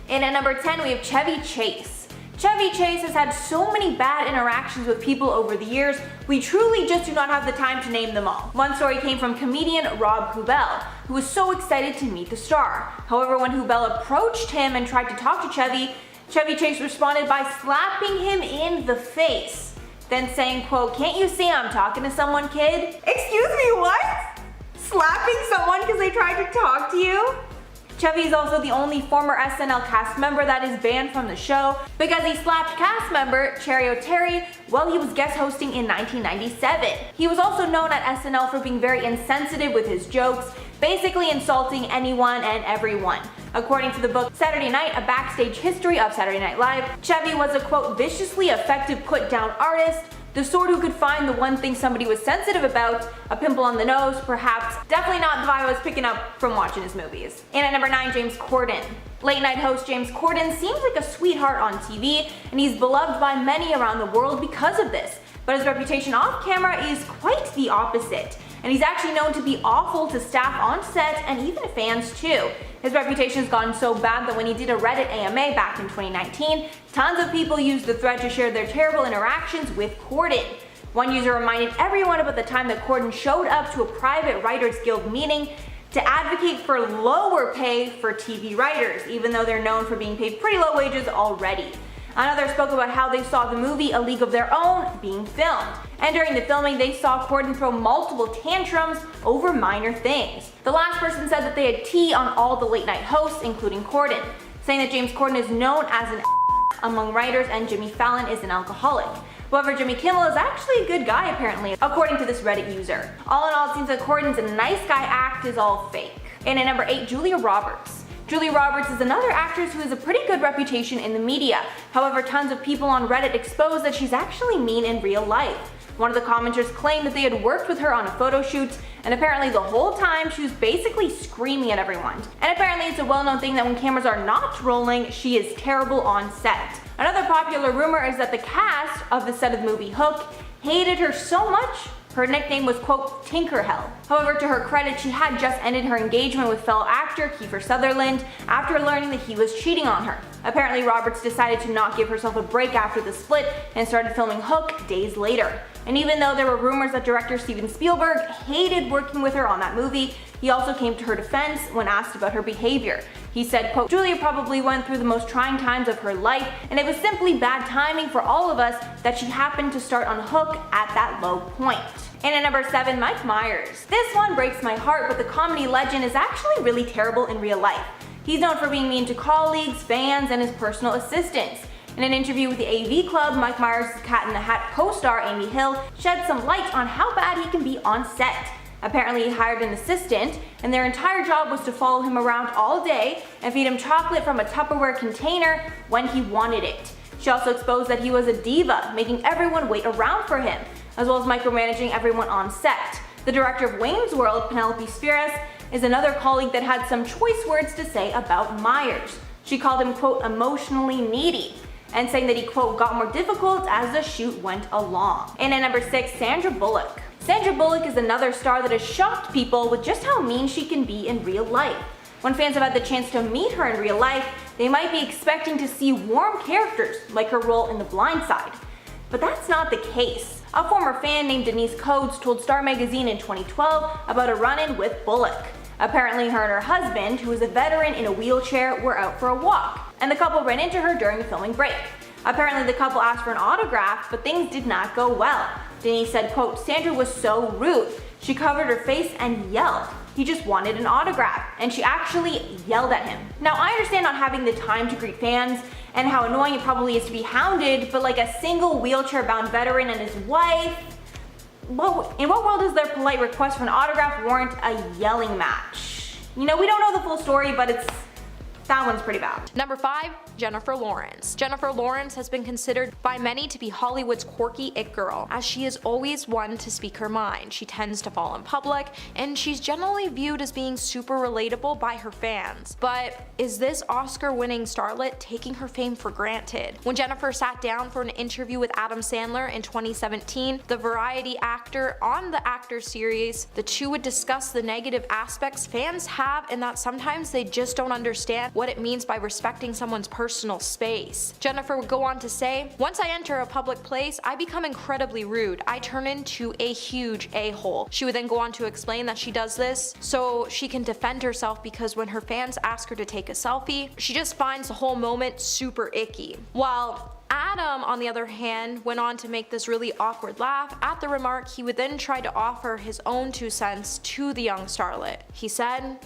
And at number 10 we have Chevy Chase. Chevy Chase has had so many bad interactions with people over the years, we truly just do not have the time to name them all. One story came from comedian Rob Huebel, who was so excited to meet the star. However, when Huebel approached him and tried to talk to Chevy Chase responded by slapping him in the face, then saying, quote, "Can't you see I'm talking to someone, kid?" Excuse me, what? Slapping someone because they tried to talk to you? Chevy is also the only former SNL cast member that is banned from the show because he slapped cast member Cherry O'Terry while he was guest hosting in 1997. He was also known at SNL for being very insensitive with his jokes, basically insulting anyone and everyone. According to the book Saturday Night, A Backstage History of Saturday Night Live, Chevy was a, quote, viciously effective put-down artist, the sort who could find the one thing somebody was sensitive about, a pimple on the nose, perhaps. Definitely not the vibe I was picking up from watching his movies. And at number 9, James Corden. Late night host James Corden seems like a sweetheart on TV, and he's beloved by many around the world because of this. But his reputation off camera is quite the opposite. And he's actually known to be awful to staff on set and even fans too. His reputation has gotten so bad that when he did a Reddit AMA back in 2019, tons of people used the thread to share their terrible interactions with Corden. One user reminded everyone about the time that Corden showed up to a private Writers Guild meeting to advocate for lower pay for TV writers, even though they're known for being paid pretty low wages already. Another spoke about how they saw the movie A League of Their Own being filmed, and during the filming they saw Corden throw multiple tantrums over minor things. The last person said that they had tea on all the late night hosts, including Corden, saying that James Corden is known as an among writers and Jimmy Fallon is an alcoholic. However, Jimmy Kimmel is actually a good guy apparently, according to this Reddit user. All in all, it seems that Corden's a nice guy act is all fake. And at number 8, Julia Roberts. Julia Roberts is another actress who has a pretty good reputation in the media. However, tons of people on Reddit expose that she's actually mean in real life. One of the commenters claimed that they had worked with her on a photo shoot, and apparently the whole time she was basically screaming at everyone. And apparently it's a well-known thing that when cameras are not rolling, she is terrible on set. Another popular rumor is that the cast of the set of the movie Hook hated her so much her nickname was, quote, Tinkerhell. However, to her credit, she had just ended her engagement with fellow actor Kiefer Sutherland after learning that he was cheating on her. Apparently, Roberts decided to not give herself a break after the split and started filming Hook days later. And even though there were rumors that director Steven Spielberg hated working with her on that movie, he also came to her defense when asked about her behavior. He said, quote, Julia probably went through the most trying times of her life, and it was simply bad timing for all of us that she happened to start on Hook at that low point. And at number 7, Mike Myers. This one breaks my heart, but the comedy legend is actually really terrible in real life. He's known for being mean to colleagues, fans, and his personal assistants. In an interview with the AV Club, Mike Myers' Cat in the Hat co-star Amy Hill shed some light on how bad he can be on set. Apparently he hired an assistant, and their entire job was to follow him around all day and feed him chocolate from a Tupperware container when he wanted it. She also exposed that he was a diva, making everyone wait around for him, as well as micromanaging everyone on set. The director of Wayne's World, Penelope Spheres, is another colleague that had some choice words to say about Myers. She called him, quote, emotionally needy, and saying that he, quote, got more difficult as the shoot went along. And at number 6, Sandra Bullock. Sandra Bullock is another star that has shocked people with just how mean she can be in real life. When fans have had the chance to meet her in real life, they might be expecting to see warm characters like her role in The Blind Side. But that's not the case. A former fan named Denise Codes told Star Magazine in 2012 about a run-in with Bullock. Apparently her and her husband, who is a veteran in a wheelchair, were out for a walk, and the couple ran into her during the filming break. Apparently the couple asked for an autograph, but things did not go well. Denise said, quote, Sandra was so rude. She covered her face and yelled. He just wanted an autograph, and she actually yelled at him. Now I understand not having the time to greet fans and how annoying it probably is to be hounded, but like a single wheelchair-bound veteran and his wife, in what world is their polite request for an autograph warrant a yelling match? You know, we don't know the full story, but that one's pretty bad. Number 5, Jennifer Lawrence. Jennifer Lawrence has been considered by many to be Hollywood's quirky it girl, as she is always one to speak her mind. She tends to fall in public, and she's generally viewed as being super relatable by her fans. But is this Oscar-winning starlet taking her fame for granted? When Jennifer sat down for an interview with Adam Sandler in 2017, the variety actor on the Actors series, the two would discuss the negative aspects fans have and that sometimes they just don't understand what it means by respecting someone's personal space. Jennifer would go on to say, "Once I enter a public place, I become incredibly rude. I turn into a huge a-hole." She would then go on to explain that she does this so she can defend herself because when her fans ask her to take a selfie, she just finds the whole moment super icky. While Adam, on the other hand, went on to make this really awkward laugh at the remark, he would then try to offer his own 2 cents to the young starlet. He said,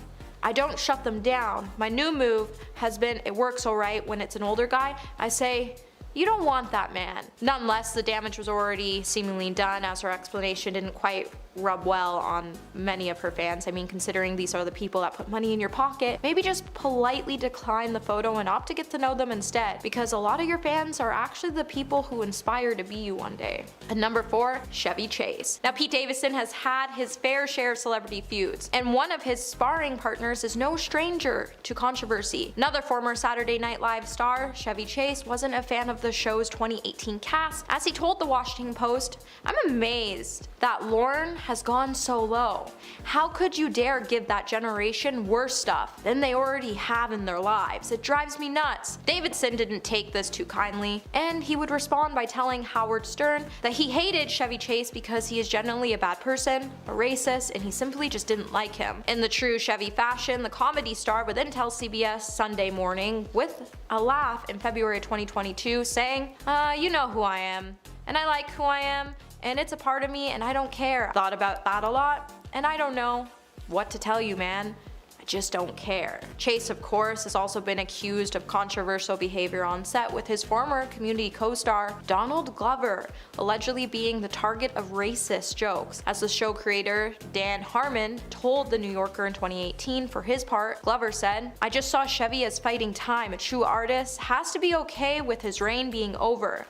"I don't shut them down. My new move has been, it works alright when it's an older guy. I say, you don't want that man." Nonetheless, the damage was already seemingly done as her explanation didn't quite rub well on many of her fans. I mean, considering these are the people that put money in your pocket, maybe just politely decline the photo and opt to get to know them instead, because a lot of your fans are actually the people who inspire to be you one day. And number 4, Chevy Chase. Now, Pete Davidson has had his fair share of celebrity feuds, and one of his sparring partners is no stranger to controversy. Another former Saturday Night Live star, Chevy Chase, wasn't a fan of the show's 2018 cast, as he told the Washington Post, "I'm amazed that Lauren has gone so low. How could you dare give that generation worse stuff than they already have in their lives? It drives me nuts." Davidson didn't take this too kindly, and he would respond by telling Howard Stern that he hated Chevy Chase because he is generally a bad person, a racist, and he simply just didn't like him. In the true Chevy fashion, the comedy star would then tell CBS Sunday Morning with a laugh in February 2022 saying, "You know who I am, and I like who I am, and it's a part of me, and I don't care. Thought about that a lot, and I don't know what to tell you, man. I just don't care." Chase, of course, has also been accused of controversial behavior on set, with his former Community co-star Donald Glover allegedly being the target of racist jokes. As the show creator Dan Harmon told The New Yorker in 2018, for his part, Glover said, "I just saw Chevy as fighting time. A true artist has to be okay with his reign being over.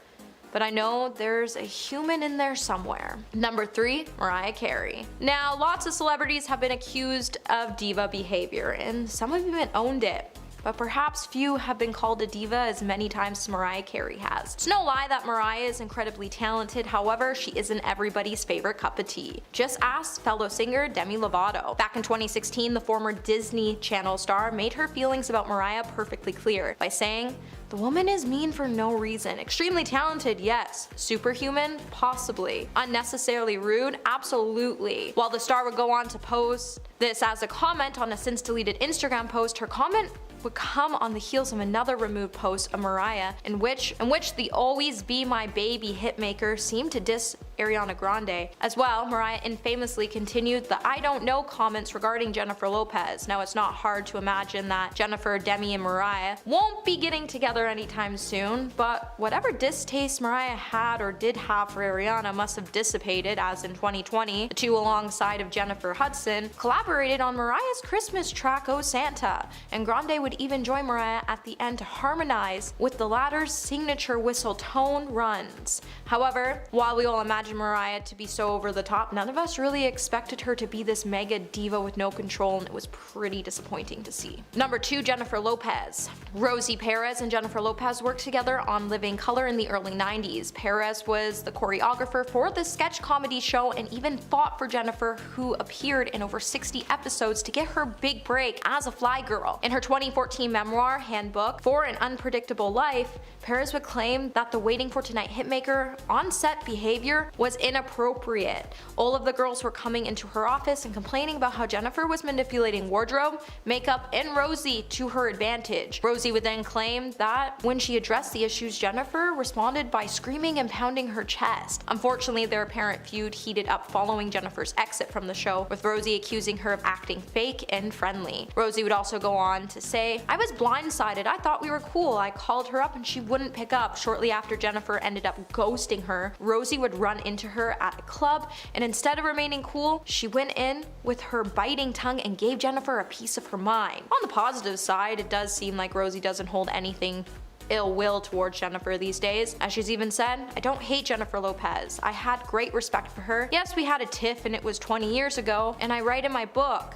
But I know there's a human in there somewhere." Number 3, Mariah Carey. Now, lots of celebrities have been accused of diva behavior, and some have even owned it. But perhaps few have been called a diva as many times as Mariah Carey has. It's no lie that Mariah is incredibly talented, however, she isn't everybody's favorite cup of tea. Just ask fellow singer Demi Lovato. Back in 2016, the former Disney Channel star made her feelings about Mariah perfectly clear by saying, "The woman is mean for no reason. Extremely talented, yes. Superhuman? Possibly. Unnecessarily rude? Absolutely." While the star would go on to post this as a comment on a since deleted Instagram post, her comment would come on the heels of another removed post of Mariah in which the "always be my baby" hitmaker seemed to diss Ariana Grande. As well, Mariah infamously continued the "I don't know" comments regarding Jennifer Lopez. Now, it's not hard to imagine that Jennifer, Demi, and Mariah won't be getting together anytime soon, but whatever distaste Mariah had or did have for Ariana must have dissipated, as in 2020, the two alongside of Jennifer Hudson collaborated on Mariah's Christmas track "Oh Santa," and Grande would even join Mariah at the end to harmonize with the latter's signature whistle tone runs. However, while we all imagine Mariah to be so over the top, none of us really expected her to be this mega diva with no control, and it was pretty disappointing to see. Number 2, Jennifer Lopez. Rosie Perez and Jennifer Lopez worked together on Living Color in the early 90s. Perez was the choreographer for the sketch comedy show and even fought for Jennifer, who appeared in over 60 episodes to get her big break as a fly girl. In her 2014 memoir, Handbook for an Unpredictable Life, Perez would claim that the Waiting for Tonight hitmaker on-set behavior was inappropriate. All of the girls were coming into her office and complaining about how Jennifer was manipulating wardrobe, makeup, and Rosie to her advantage. Rosie would then claim that when she addressed the issues, Jennifer responded by screaming and pounding her chest. Unfortunately, their apparent feud heated up following Jennifer's exit from the show, with Rosie accusing her of acting fake and friendly. Rosie would also go on to say, "I was blindsided. I thought we were cool. I called her up and she wouldn't pick up." Shortly after Jennifer ended up ghosting her, Rosie would run into her at a club, and instead of remaining cool, she went in with her biting tongue and gave Jennifer a piece of her mind. On the positive side, it does seem like Rosie doesn't hold anything ill will towards Jennifer these days, as she's even said, "I don't hate Jennifer Lopez. I had great respect for her. Yes, we had a tiff and it was 20 years ago, and I write in my book,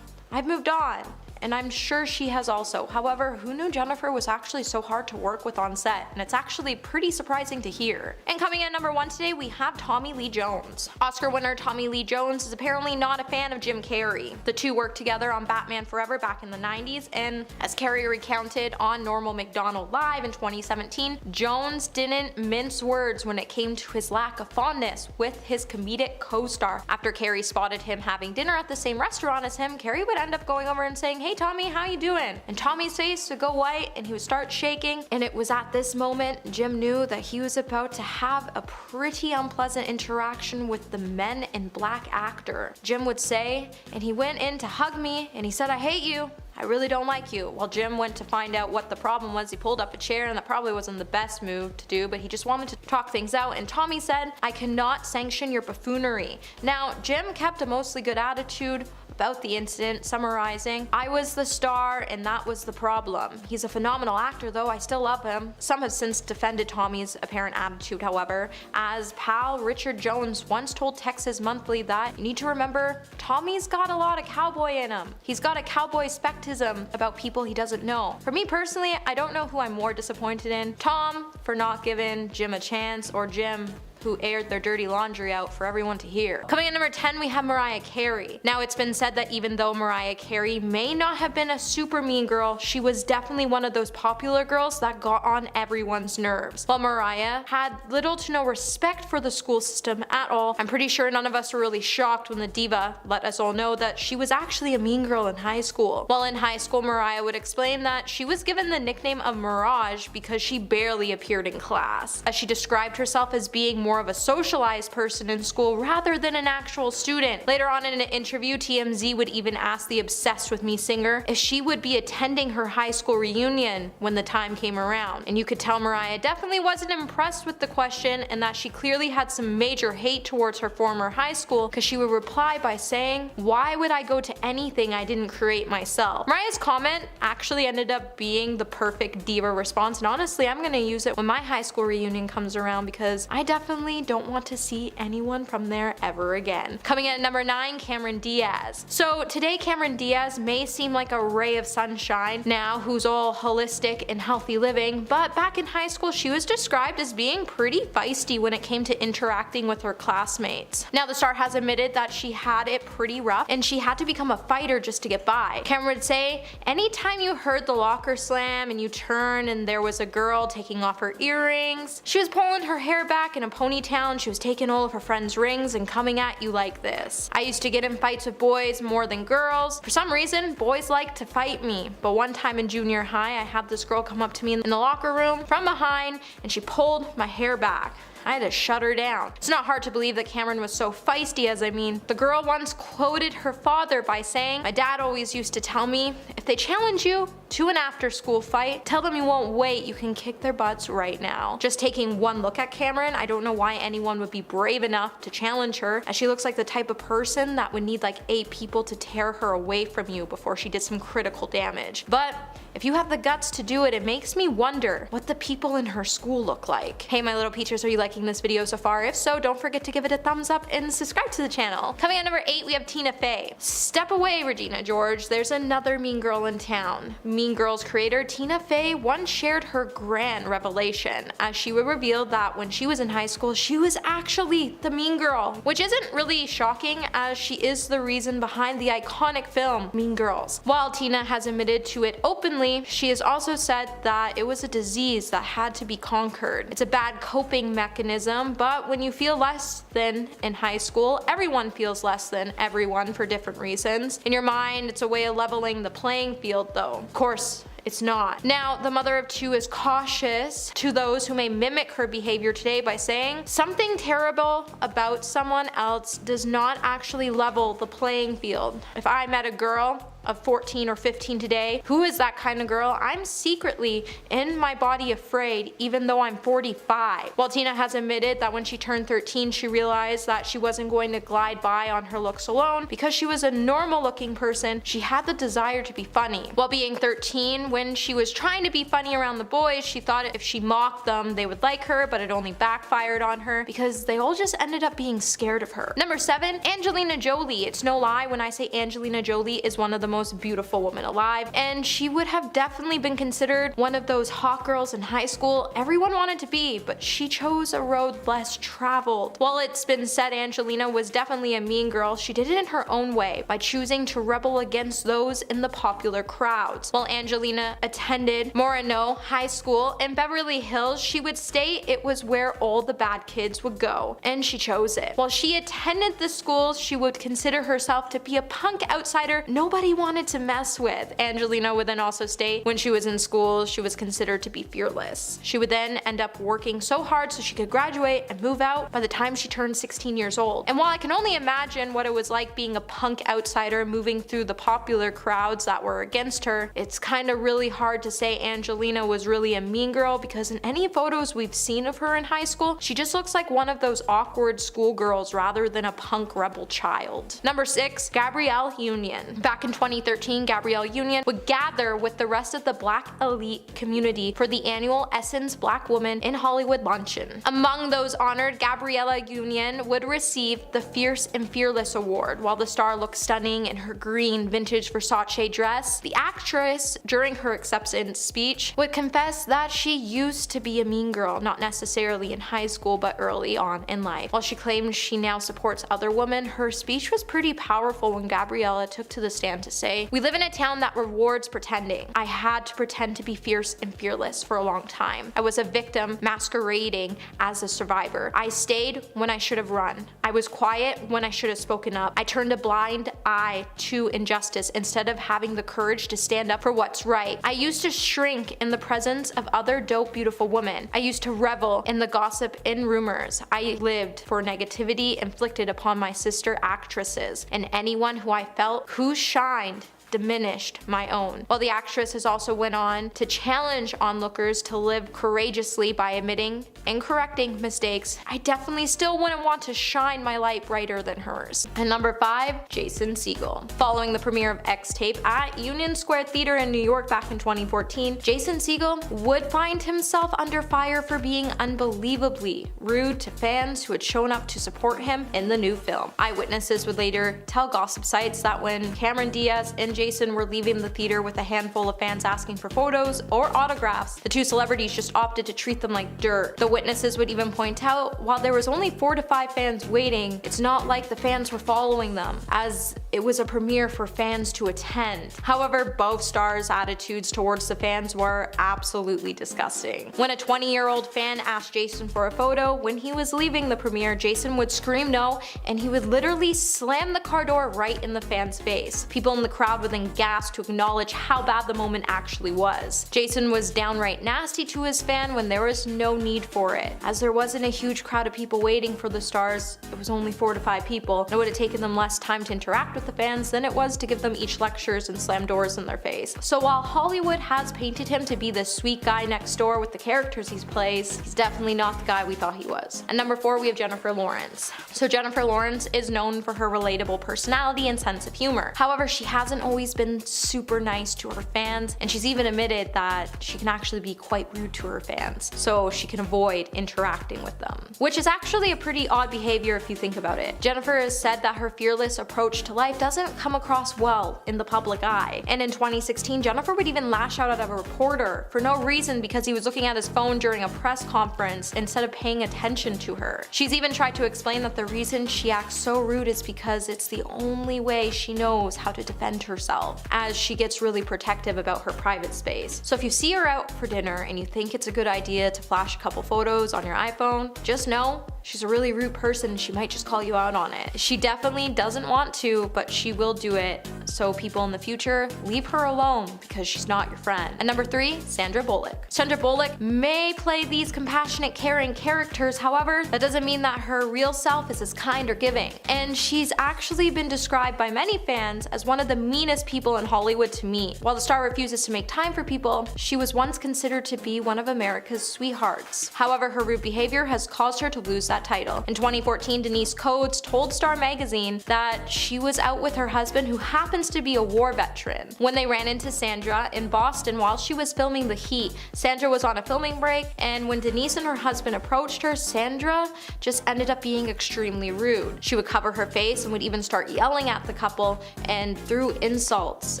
I've moved on, and I'm sure she has also. However, who knew Jennifer was actually so hard to work with on set? And it's actually pretty surprising to hear. And coming in at number 1 today, we have Tommy Lee Jones. Oscar winner Tommy Lee Jones is apparently not a fan of Jim Carrey. The two worked together on Batman Forever back in the 90s, and as Carrey recounted on Normal McDonald Live in 2017, Jones didn't mince words when it came to his lack of fondness with his comedic co-star. After Carrey spotted him having dinner at the same restaurant as him, Carrey would end up going over and saying, "Hey Tommy, how you doing?" And Tommy's face would go white and he would start shaking, and it was at this moment Jim knew that he was about to have a pretty unpleasant interaction with the Men in Black actor. Jim would say, "And he went in to hug me and he said, 'I hate you. I really don't like you.'" While Jim went to find out what the problem was, he pulled up a chair, and that probably wasn't the best move to do, but he just wanted to talk things out, and Tommy said, "I cannot sanction your buffoonery." Now, Jim kept a mostly good attitude about the incident, summarizing, "I was the star and that was the problem. He's a phenomenal actor though, I still love him." Some have since defended Tommy's apparent attitude, however, as pal Richard Jones once told Texas Monthly that, "You need to remember, Tommy's got a lot of cowboy in him. He's got a cowboy spectism about people he doesn't know." For me personally, I don't know who I'm more disappointed in, Tom for not giving Jim a chance, or Jim who aired their dirty laundry out for everyone to hear. Coming in number 10, we have Mariah Carey. Now, it's been said that even though Mariah Carey may not have been a super mean girl, she was definitely one of those popular girls that got on everyone's nerves. While Mariah had little to no respect for the school system at all, I'm pretty sure none of us were really shocked when the diva let us all know that she was actually a mean girl in high school. While in high school, Mariah would explain that she was given the nickname of Mirage because she barely appeared in class, as she described herself as being more of a socialized person in school rather than an actual student. Later on in an interview, TMZ would even ask the Obsessed With Me singer if she would be attending her high school reunion when the time came around. And you could tell Mariah definitely wasn't impressed with the question, and that she clearly had some major hate towards her former high school, because she would reply by saying, "Why would I go to anything I didn't create myself?" Mariah's comment actually ended up being the perfect diva response, and honestly, I'm gonna use it when my high school reunion comes around, because I definitely don't want to see anyone from there ever again. Coming in at number 9, Cameron Diaz. So today, Cameron Diaz may seem like a ray of sunshine now, who's all holistic and healthy living, but back in high school she was described as being pretty feisty when it came to interacting with her classmates. Now, the star has admitted that she had it pretty rough and she had to become a fighter just to get by. Cameron would say, "Anytime you heard the locker slam and you turned and there was a girl taking off her earrings, she was pulling her hair back in a ponytail, she was taking all of her friends' rings and coming at you like this. I used to get in fights with boys more than girls. For some reason, boys like to fight me. But one time in junior high, I had this girl come up to me in the locker room from behind and she pulled my hair back. I had to shut her down." It's not hard to believe that Cameron was so feisty, as I mean, the girl once quoted her father by saying, "My dad always used to tell me, if they challenge you to an after-school fight, tell them you won't wait, you can kick their butts right now." Just taking one look at Cameron, I don't know why anyone would be brave enough to challenge her, as she looks like the type of person that would need like 8 people to tear her away from you before she did some critical damage. But if you have the guts to do it, it makes me wonder what the people in her school look like. Hey my little peaches, are you liking this video so far? If so, don't forget to give it a thumbs up and subscribe to the channel. Coming at number 8, we have Tina Fey. Step away, Regina George, there's another mean girl in town. Mean Girls creator Tina Fey once shared her grand revelation, as she would reveal that when she was in high school, she was actually the mean girl, which isn't really shocking, as she is the reason behind the iconic film Mean Girls. While Tina has admitted to it openly, she has also said that it was a disease that had to be conquered. It's a bad coping mechanism, but when you feel less than in high school, everyone feels less than everyone for different reasons. In your mind, it's a way of leveling the playing field though. Of course, it's not. Now, the mother of 2 is cautious to those who may mimic her behavior today by saying, "Something terrible about someone else does not actually level the playing field. If I met a girl of 14 or 15 today, who is that kind of girl, I'm secretly in my body afraid even though I'm 45. While Tina has admitted that when she turned 13 she realized that she wasn't going to glide by on her looks alone because she was a normal looking person, she had the desire to be funny. While being 13, when she was trying to be funny around the boys, she thought if she mocked them they would like her, but it only backfired on her because they all just ended up being scared of her. Number 7, Angelina Jolie. It's no lie when I say Angelina Jolie is one of the most beautiful woman alive, and she would have definitely been considered one of those hot girls in high school everyone wanted to be, but she chose a road less traveled. While it's been said Angelina was definitely a mean girl, she did it in her own way by choosing to rebel against those in the popular crowds. While Angelina attended Moreno High School in Beverly Hills, she would state it was where all the bad kids would go, and she chose it. While she attended the school she would consider herself to be a punk outsider nobody wanted to mess with. Angelina would then also state when she was in school she was considered to be fearless. She would then end up working so hard so she could graduate and move out by the time she turned 16 years old. And while I can only imagine what it was like being a punk outsider moving through the popular crowds that were against her, it's kinda really hard to say Angelina was really a mean girl, because in any photos we've seen of her in high school, she just looks like one of those awkward schoolgirls rather than a punk rebel child. Number 6. Gabrielle Union. Back in 2013, Gabrielle Union would gather with the rest of the Black elite community for the annual Essence Black Woman in Hollywood luncheon. Among those honored, Gabriella Union would receive the Fierce and Fearless Award. While the star looked stunning in her green vintage Versace dress, the actress, during her acceptance speech, would confess that she used to be a mean girl, not necessarily in high school but early on in life. While she claims she now supports other women, her speech was pretty powerful when Gabriella took to the stand to say, "We live in a town that rewards pretending. I had to pretend to be fierce and fearless for a long time. I was a victim masquerading as a survivor. I stayed when I should have run. I was quiet when I should have spoken up. I turned a blind eye to injustice instead of having the courage to stand up for what's right. I used to shrink in the presence of other dope beautiful women. I used to revel in the gossip and rumors. I lived for negativity inflicted upon my sister actresses and anyone who I felt who shined diminished my own." While the actress has also went on to challenge onlookers to live courageously by admitting and correcting mistakes, I definitely still wouldn't want to shine my light brighter than hers. And number 5, Jason Segel. Following the premiere of X Tape at Union Square Theater in New York back in 2014, Jason Segel would find himself under fire for being unbelievably rude to fans who had shown up to support him in the new film. Eyewitnesses would later tell gossip sites that when Cameron Diaz and Jason were leaving the theater with a handful of fans asking for photos or autographs, the two celebrities just opted to treat them like dirt. The witnesses would even point out, while there was only 4 to 5 fans waiting, it's not like the fans were following them, as it was a premiere for fans to attend. However, both stars' attitudes towards the fans were absolutely disgusting. When a 20-year-old fan asked Jason for a photo when he was leaving the premiere, Jason would scream no, and he would literally slam the car door right in the fan's face. People in the crowd would then gasp to acknowledge how bad the moment actually was. Jason was downright nasty to his fan when there was no need for it. As there wasn't a huge crowd of people waiting for the stars, it was only 4 to 5 people, and it would have taken them less time to interact with the fans than it was to give them each lectures and slam doors in their face. So while Hollywood has painted him to be the sweet guy next door with the characters he plays, he's definitely not the guy we thought he was. And number 4, we have Jennifer Lawrence. So Jennifer Lawrence is known for her relatable personality and sense of humor. However, she hasn't always been super nice to her fans, and she's even admitted that she can actually be quite rude to her fans, so she can avoid interacting with them. Which is actually a pretty odd behavior if you think about it. Jennifer has said that her fearless approach to life doesn't come across well in the public eye. And in 2016, Jennifer would even lash out at a reporter for no reason because he was looking at his phone during a press conference instead of paying attention to her. She's even tried to explain that the reason she acts so rude is because it's the only way she knows how to defend herself, as she gets really protective about her private space. So if you see her out for dinner and you think it's a good idea to flash a couple photos on your iPhone, just know she's a really rude person and she might just call you out on it. She definitely doesn't want to, but she will do it. So people in the future, leave her alone because she's not your friend. And number 3, Sandra Bullock. Sandra Bullock may play these compassionate, caring characters, however, that doesn't mean that her real self is as kind or giving. And she's actually been described by many fans as one of the meanest people in Hollywood to meet. While the star refuses to make time for people, she was once considered to be one of America's sweethearts. However, her rude behavior has caused her to lose that title. In 2014, Denise Coates told Star magazine that she was out with her husband, who happened happens to be a war veteran. When they ran into Sandra in Boston while she was filming The Heat, Sandra was on a filming break, and when Denise and her husband approached her, Sandra just ended up being extremely rude. She would cover her face and would even start yelling at the couple and threw insults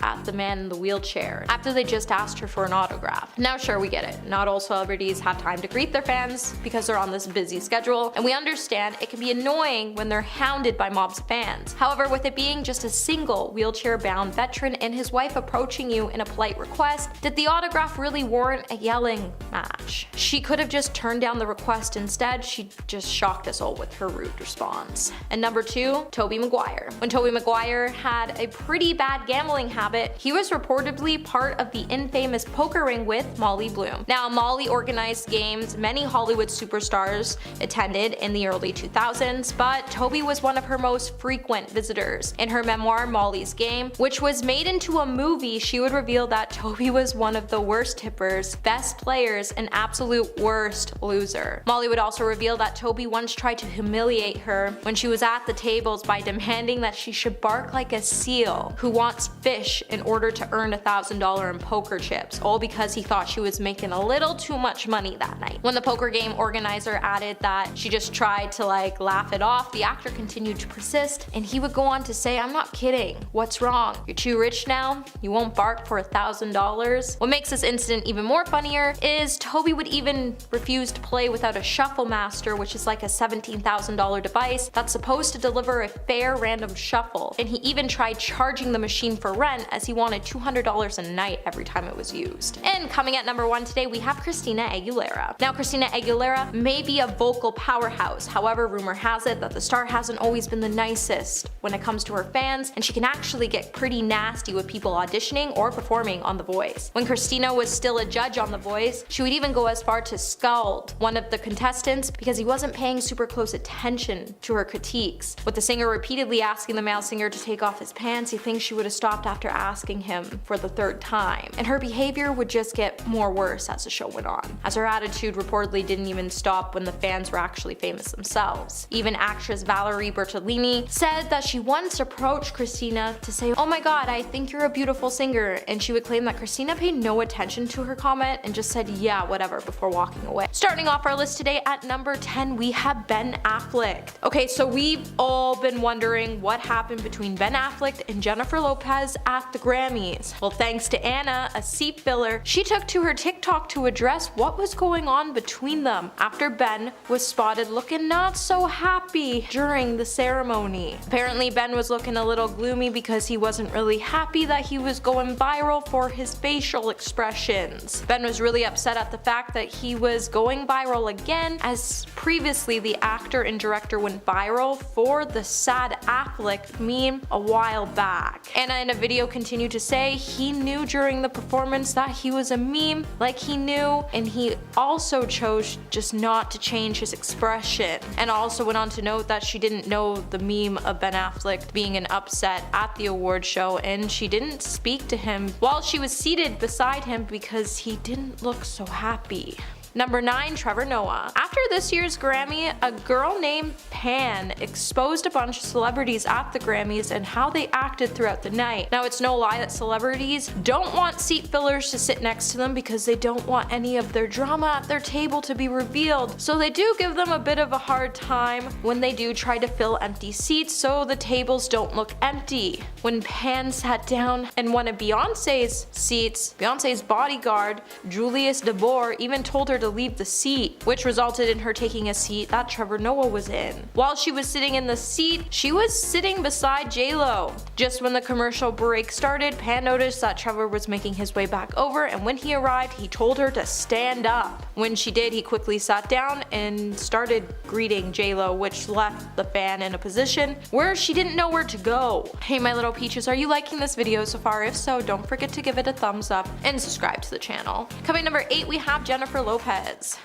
at the man in the wheelchair after they just asked her for an autograph. Now sure, we get it. Not all celebrities have time to greet their fans because they're on this busy schedule, and we understand it can be annoying when they're hounded by mobs of fans. However, with it being just a single wheelchair-bound veteran and his wife approaching you in a polite request, did the autograph really warrant a yelling match? She could have just turned down the request. Instead, she just shocked us all with her rude response. And number 2, Tobey Maguire. When Tobey Maguire had a pretty bad gambling habit, he was reportedly part of the infamous poker ring with Molly Bloom. Now, Molly organized games many Hollywood superstars attended in the early 2000s, but Tobey was one of her most frequent visitors. In her memoir, Molly's Game, which was made into a movie, she would reveal that Tobey was one of the worst tippers, best players, and absolute worst loser. Molly would also reveal that Tobey once tried to humiliate her when she was at the tables by demanding that she should bark like a seal who wants fish in order to earn $1,000 in poker chips, all because he thought she was making a little too much money that night. When the poker game organizer added that she just tried to laugh it off, the actor continued to persist, and he would go on to say, "I'm not kidding. What's wrong? You're too rich now? You won't bark for $1,000? What makes this incident even more funnier is Tobey would even refuse to play without a shuffle master, which is like a $17,000 device that's supposed to deliver a fair random shuffle, and he even tried charging the machine for rent as he wanted $200 a night every time it was used. And coming at number 1 today, we have Christina Aguilera. Now, Christina Aguilera may be a vocal powerhouse. However, rumor has it that the star hasn't always been the nicest when it comes to her fans, and she can actually get pretty nasty with people auditioning or performing on The Voice. When Christina was still a judge on The Voice, she would even go as far to scold one of the contestants because he wasn't paying super close attention to her critiques. With the singer repeatedly asking the male singer to take off his pants, you think she would have stopped after asking him for the 3rd time. And her behavior would just get more worse as the show went on, as her attitude reportedly didn't even stop when the fans were actually famous themselves. Even actress Valerie Bertolini said that she once approached Christina to say, "Oh my god, I think you're a beautiful singer," and she would claim that Christina paid no attention to her comment and just said, "Yeah, whatever," before walking away. Starting off our list today at number 10, we have Ben Affleck. Okay, so we've all been wondering what happened between Ben Affleck and Jennifer Lopez at the Grammys. Well, thanks to Anna, a seat filler, she took to her TikTok to address what was going on between them after Ben was spotted looking not so happy during the ceremony. Apparently, Ben was looking a little gloomy because he wasn't really happy that he was going viral for his facial expressions. Ben was really upset at the fact that he was going viral again, as previously the actor and director went viral for the sad Affleck meme a while back. Anna in a video continued to say he knew during the performance that he was a meme, like he knew, and he also chose just not to change his expression. And also went on to note that she didn't know the meme of Ben Affleck being an upset at the award show, and she didn't speak to him while she was seated beside him because he didn't look so happy. Number 9, Trevor Noah. After this year's Grammy, a girl named Pan exposed a bunch of celebrities at the Grammys and how they acted throughout the night. Now, it's no lie that celebrities don't want seat fillers to sit next to them because they don't want any of their drama at their table to be revealed. So they do give them a bit of a hard time when they do try to fill empty seats so the tables don't look empty. When Pan sat down in one of Beyonce's seats, Beyonce's bodyguard, Julius DeBoer, even told her to leave the seat, which resulted in her taking a seat that Trevor Noah was in. While she was sitting in the seat, she was sitting beside J-Lo. Just when the commercial break started, Pan noticed that Trevor was making his way back over, and when he arrived, he told her to stand up. When she did, he quickly sat down and started greeting J-Lo, which left the fan in a position where she didn't know where to go. Hey my little peaches, are you liking this video so far? If so, don't forget to give it a thumbs up and subscribe to the channel. Coming number 8, we have Jennifer Lopez.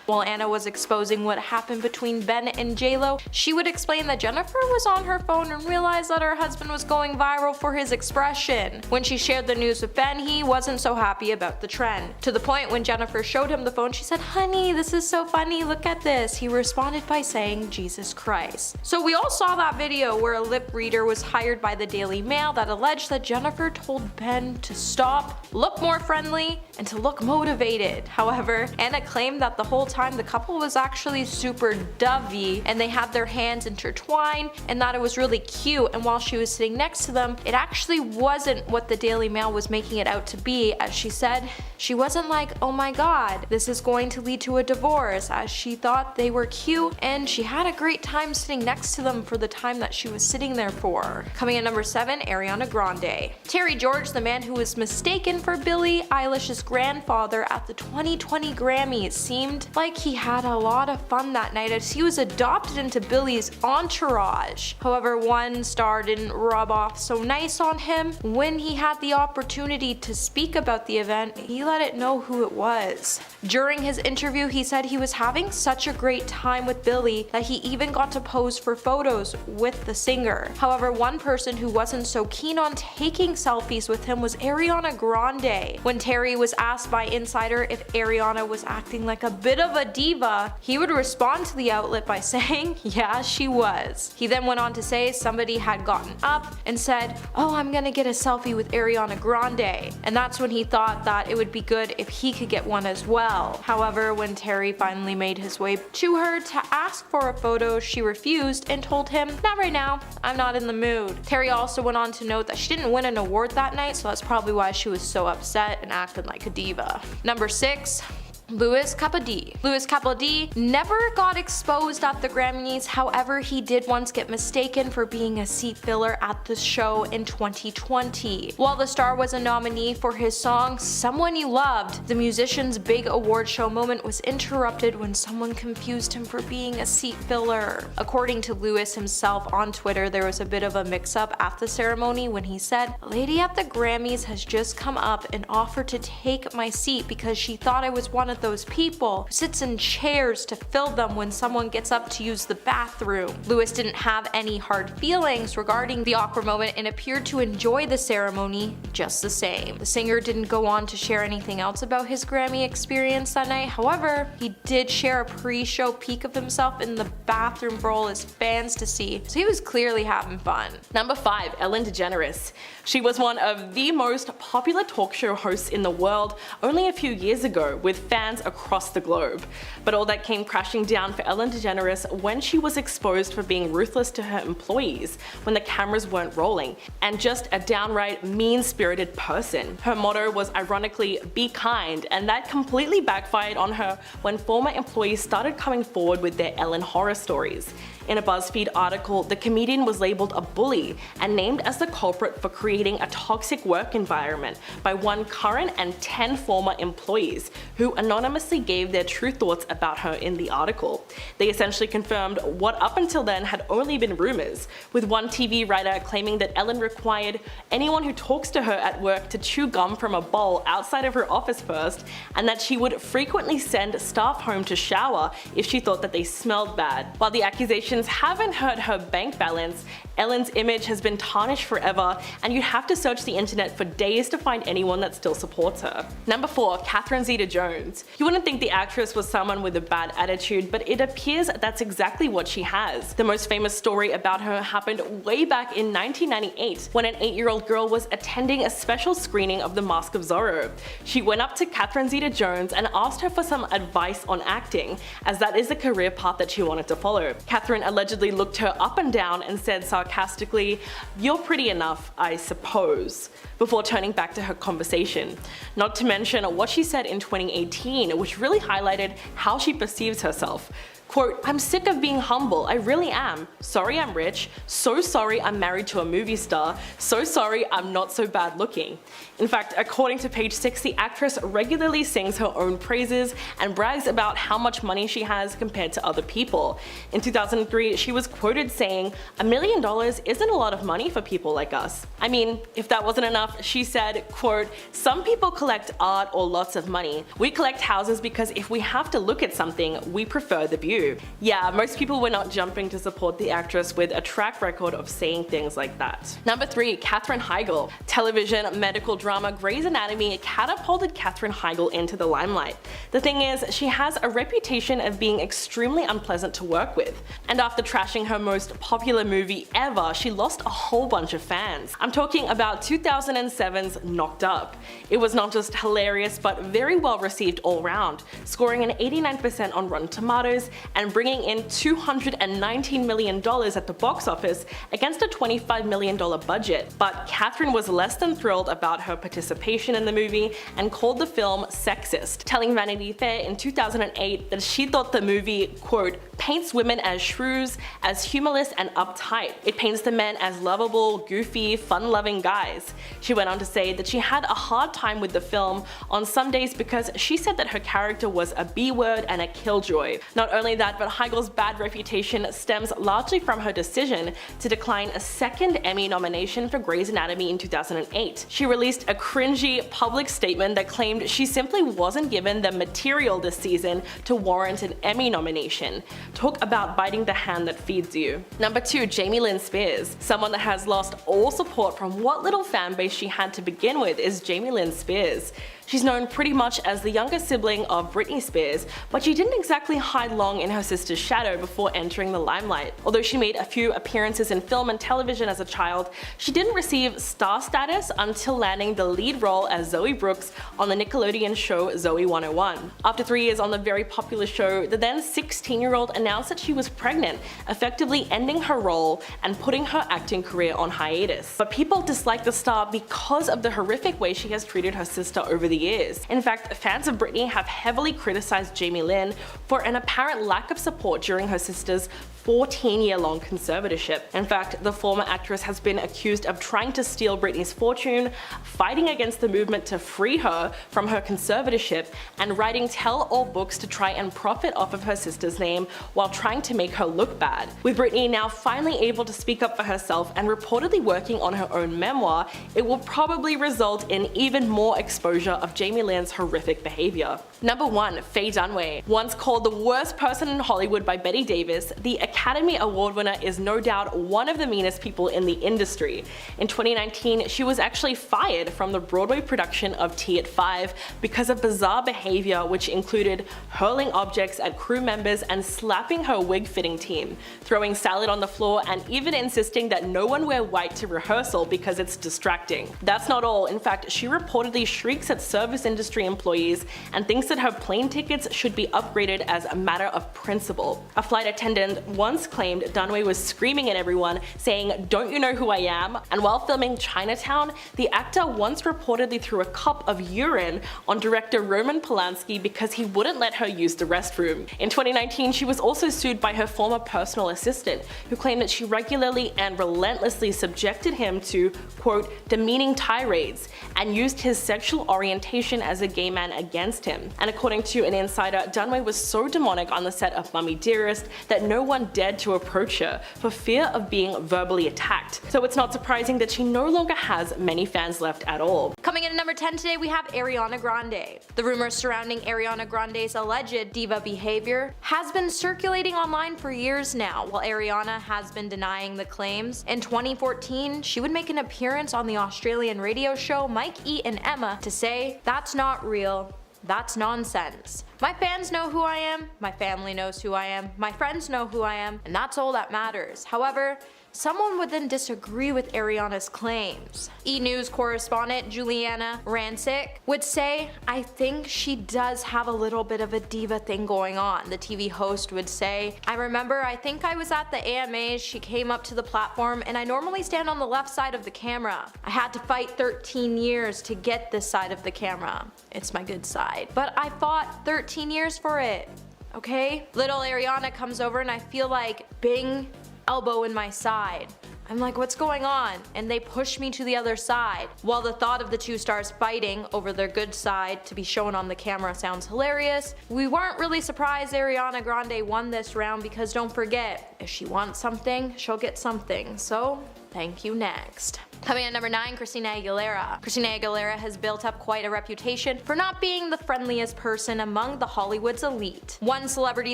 While Anna was exposing what happened between Ben and J-Lo, she would explain that Jennifer was on her phone and realized that her husband was going viral for his expression. When she shared the news with Ben, he wasn't so happy about the trend. To the point when Jennifer showed him the phone, she said, "Honey, honey, this is so funny, look at this. He responded by saying, Jesus Christ. So we all saw that video where a lip reader was hired by the Daily Mail that alleged that Jennifer told Ben to stop, look more friendly, and to look motivated. However, Anna claimed that the whole time the couple was actually super dovey and they had their hands intertwined and that it was really cute, and while she was sitting next to them, it actually wasn't what the Daily Mail was making it out to be. As she said, she wasn't like, oh my god, this is going to lead to a divorce, as she thought they were cute and she had a great time sitting next to them for the time that she was sitting there for. Coming in number 7, Ariana Grande. Terry George, the man who was mistaken for Billie Eilish's grandfather at the 2020 Grammys, seemed like he had a lot of fun that night as he was adopted into Billie's entourage. However, one star didn't rub off so nice on him. When he had the opportunity to speak about the event, he let it know who it was. During his interview, he said he was having such a great time with Billie that he even got to pose for photos with the singer. However, one person who wasn't so keen on taking selfies with him was Ariana Grande. When Terry was asked by Insider if Ariana was acting like a bit of a diva, he would respond to the outlet by saying, yeah, she was. He then went on to say somebody had gotten up and said, oh, I'm gonna get a selfie with Ariana Grande. And that's when he thought that it would be good if he could get one as well. However, when Terry finally made his way to her to ask for a photo, she refused and told him, not right now, I'm not in the mood. Terry also went on to note that she didn't win an award that night, so that's probably why she was so upset and acted like a diva. Number 6, Lewis Capaldi. Lewis Capaldi never got exposed at the Grammys, however he did once get mistaken for being a seat filler at the show in 2020. While the star was a nominee for his song Someone You Loved, the musician's big award show moment was interrupted when someone confused him for being a seat filler. According to Lewis himself on Twitter, there was a bit of a mix-up at the ceremony when he said, a lady at the Grammys has just come up and offered to take my seat because she thought I was one of those people who sits in chairs to fill them when someone gets up to use the bathroom. Lewis didn't have any hard feelings regarding the awkward moment and appeared to enjoy the ceremony just the same. The singer didn't go on to share anything else about his Grammy experience that night. However, he did share a pre-show peek of himself in the bathroom for all his fans to see, so he was clearly having fun. Number 5, Ellen DeGeneres. She was one of the most popular talk show hosts in the world only a few years ago, with fans across the globe. But all that came crashing down for Ellen DeGeneres when she was exposed for being ruthless to her employees when the cameras weren't rolling, and just a downright mean-spirited person. Her motto was ironically, be kind, and that completely backfired on her when former employees started coming forward with their Ellen horror stories. In a BuzzFeed article, the comedian was labeled a bully and named as the culprit for creating a toxic work environment by one current and 10 former employees who anonymously gave their true thoughts about her in the article. They essentially confirmed what up until then had only been rumors, with one TV writer claiming that Ellen required anyone who talks to her at work to chew gum from a bowl outside of her office first, and that she would frequently send staff home to shower if she thought that they smelled bad. While the accusations haven't hurt her bank balance, Ellen's image has been tarnished forever, and you'd have to search the internet for days to find anyone that still supports her. Number 4, Catherine Zeta-Jones. You wouldn't think the actress was someone with a bad attitude, but it appears that's exactly what she has. The most famous story about her happened way back in 1998 when an 8-year-old girl was attending a special screening of The Mask of Zorro. She went up to Catherine Zeta-Jones and asked her for some advice on acting, as that is the career path that she wanted to follow. Catherine allegedly looked her up and down and said sarcastically, "You're pretty enough, I suppose," before turning back to her conversation. Not to mention what she said in 2018, which really highlighted how she perceives herself. Quote, "I'm sick of being humble, I really am. Sorry I'm rich, so sorry I'm married to a movie star, so sorry I'm not so bad looking." In fact, according to Page 6, the actress regularly sings her own praises and brags about how much money she has compared to other people. In 2003, she was quoted saying, "$1 million isn't a lot of money for people like us." I mean, if that wasn't enough, she said, quote, "Some people collect art or lots of money. We collect houses because if we have to look at something, we prefer the view." you. Yeah, most people were not jumping to support the actress with a track record of saying things like that. Number 3. Katherine Heigl. Television medical drama Grey's Anatomy catapulted Katherine Heigl into the limelight. The thing is, she has a reputation of being extremely unpleasant to work with, and after trashing her most popular movie ever, she lost a whole bunch of fans. I'm talking about 2007's Knocked Up. It was not just hilarious but very well received all round, scoring an 89% on Rotten Tomatoes and bringing in $219 million at the box office against a $25 million budget. But Katherine was less than thrilled about her participation in the movie and called the film sexist, telling Vanity Fair in 2008 that she thought the movie, quote, paints women as shrews, as humorless and uptight. It paints the men as lovable, goofy, fun-loving guys. She went on to say that she had a hard time with the film on some days because she said that her character was a B-word and a killjoy. Not only that, but Heigl's bad reputation stems largely from her decision to decline a second Emmy nomination for Grey's Anatomy in 2008. She released a cringy public statement that claimed she simply wasn't given the material this season to warrant an Emmy nomination. Talk about biting the hand that feeds you. Number 2. Jamie Lynn Spears. Someone that has lost all support from what little fan base she had to begin with is Jamie Lynn Spears. She's known pretty much as the younger sibling of Britney Spears, but she didn't exactly hide long in her sister's shadow before entering the limelight. Although she made a few appearances in film and television as a child, she didn't receive star status until landing the lead role as Zoe Brooks on the Nickelodeon show Zoe 101. After 3 years on the very popular show, the then 16-year-old announced that she was pregnant, effectively ending her role and putting her acting career on hiatus. But people dislike the star because of the horrific way she has treated her sister over the years. In fact, fans of Britney have heavily criticized Jamie Lynn for an apparent lack of support during her sister's 14-year-long conservatorship. In fact, the former actress has been accused of trying to steal Britney's fortune, fighting against the movement to free her from her conservatorship, and writing tell-all books to try and profit off of her sister's name while trying to make her look bad. With Britney now finally able to speak up for herself and reportedly working on her own memoir, it will probably result in even more exposure of Jamie Lynn's horrific behavior. Number 1. Faye Dunaway. Once called the worst person in Hollywood by Bette Davis, the Academy Award winner is no doubt one of the meanest people in the industry. In 2019, she was actually fired from the Broadway production of Tea at 5 because of bizarre behavior which included hurling objects at crew members and slapping her wig fitting team, throwing salad on the floor, and even insisting that no one wear white to rehearsal because it's distracting. That's not all. In fact, she reportedly shrieks at service industry employees and thinks that her plane tickets should be upgraded as a matter of principle. A flight attendant once claimed Dunaway was screaming at everyone, saying, "Don't you know who I am?" And while filming Chinatown, the actor once reportedly threw a cup of urine on director Roman Polanski because he wouldn't let her use the restroom. In 2019, she was also sued by her former personal assistant, who claimed that she regularly and relentlessly subjected him to, quote, demeaning tirades, and used his sexual orientation as a gay man against him. And according to an insider, Dunaway was so demonic on the set of Mummy Dearest that no one dared to approach her for fear of being verbally attacked. So it's not surprising that she no longer has many fans left at all. Coming in at number 10 today, we have Ariana Grande. The rumors surrounding Ariana Grande's alleged diva behavior has been circulating online for years now, while Ariana has been denying the claims. In 2014, she would make an appearance on the Australian radio show Mike, E and Emma to say, "That's not real. That's nonsense. My fans know who I am, my family knows who I am, my friends know who I am, and that's all that matters." However, someone would then disagree with Ariana's claims. E! News correspondent Juliana Rancic would say, "I think she does have a little bit of a diva thing going on." The TV host would say, I think I was at the AMAs, she came up to the platform, and I normally stand on the left side of the camera. I had to fight 13 years to get this side of the camera. It's my good side. But I fought 13 years for it, okay?" Little Ariana comes over and I feel like bing, elbow in my side. I'm like, what's going on? And they push me to the other side. While the thought of the two stars fighting over their good side to be shown on the camera sounds hilarious, we weren't really surprised Ariana Grande won this round because don't forget, if she wants something, she'll get something. So, thank you next. Coming at number 9, Christina Aguilera. Christina Aguilera has built up quite a reputation for not being the friendliest person among the Hollywood's elite. One celebrity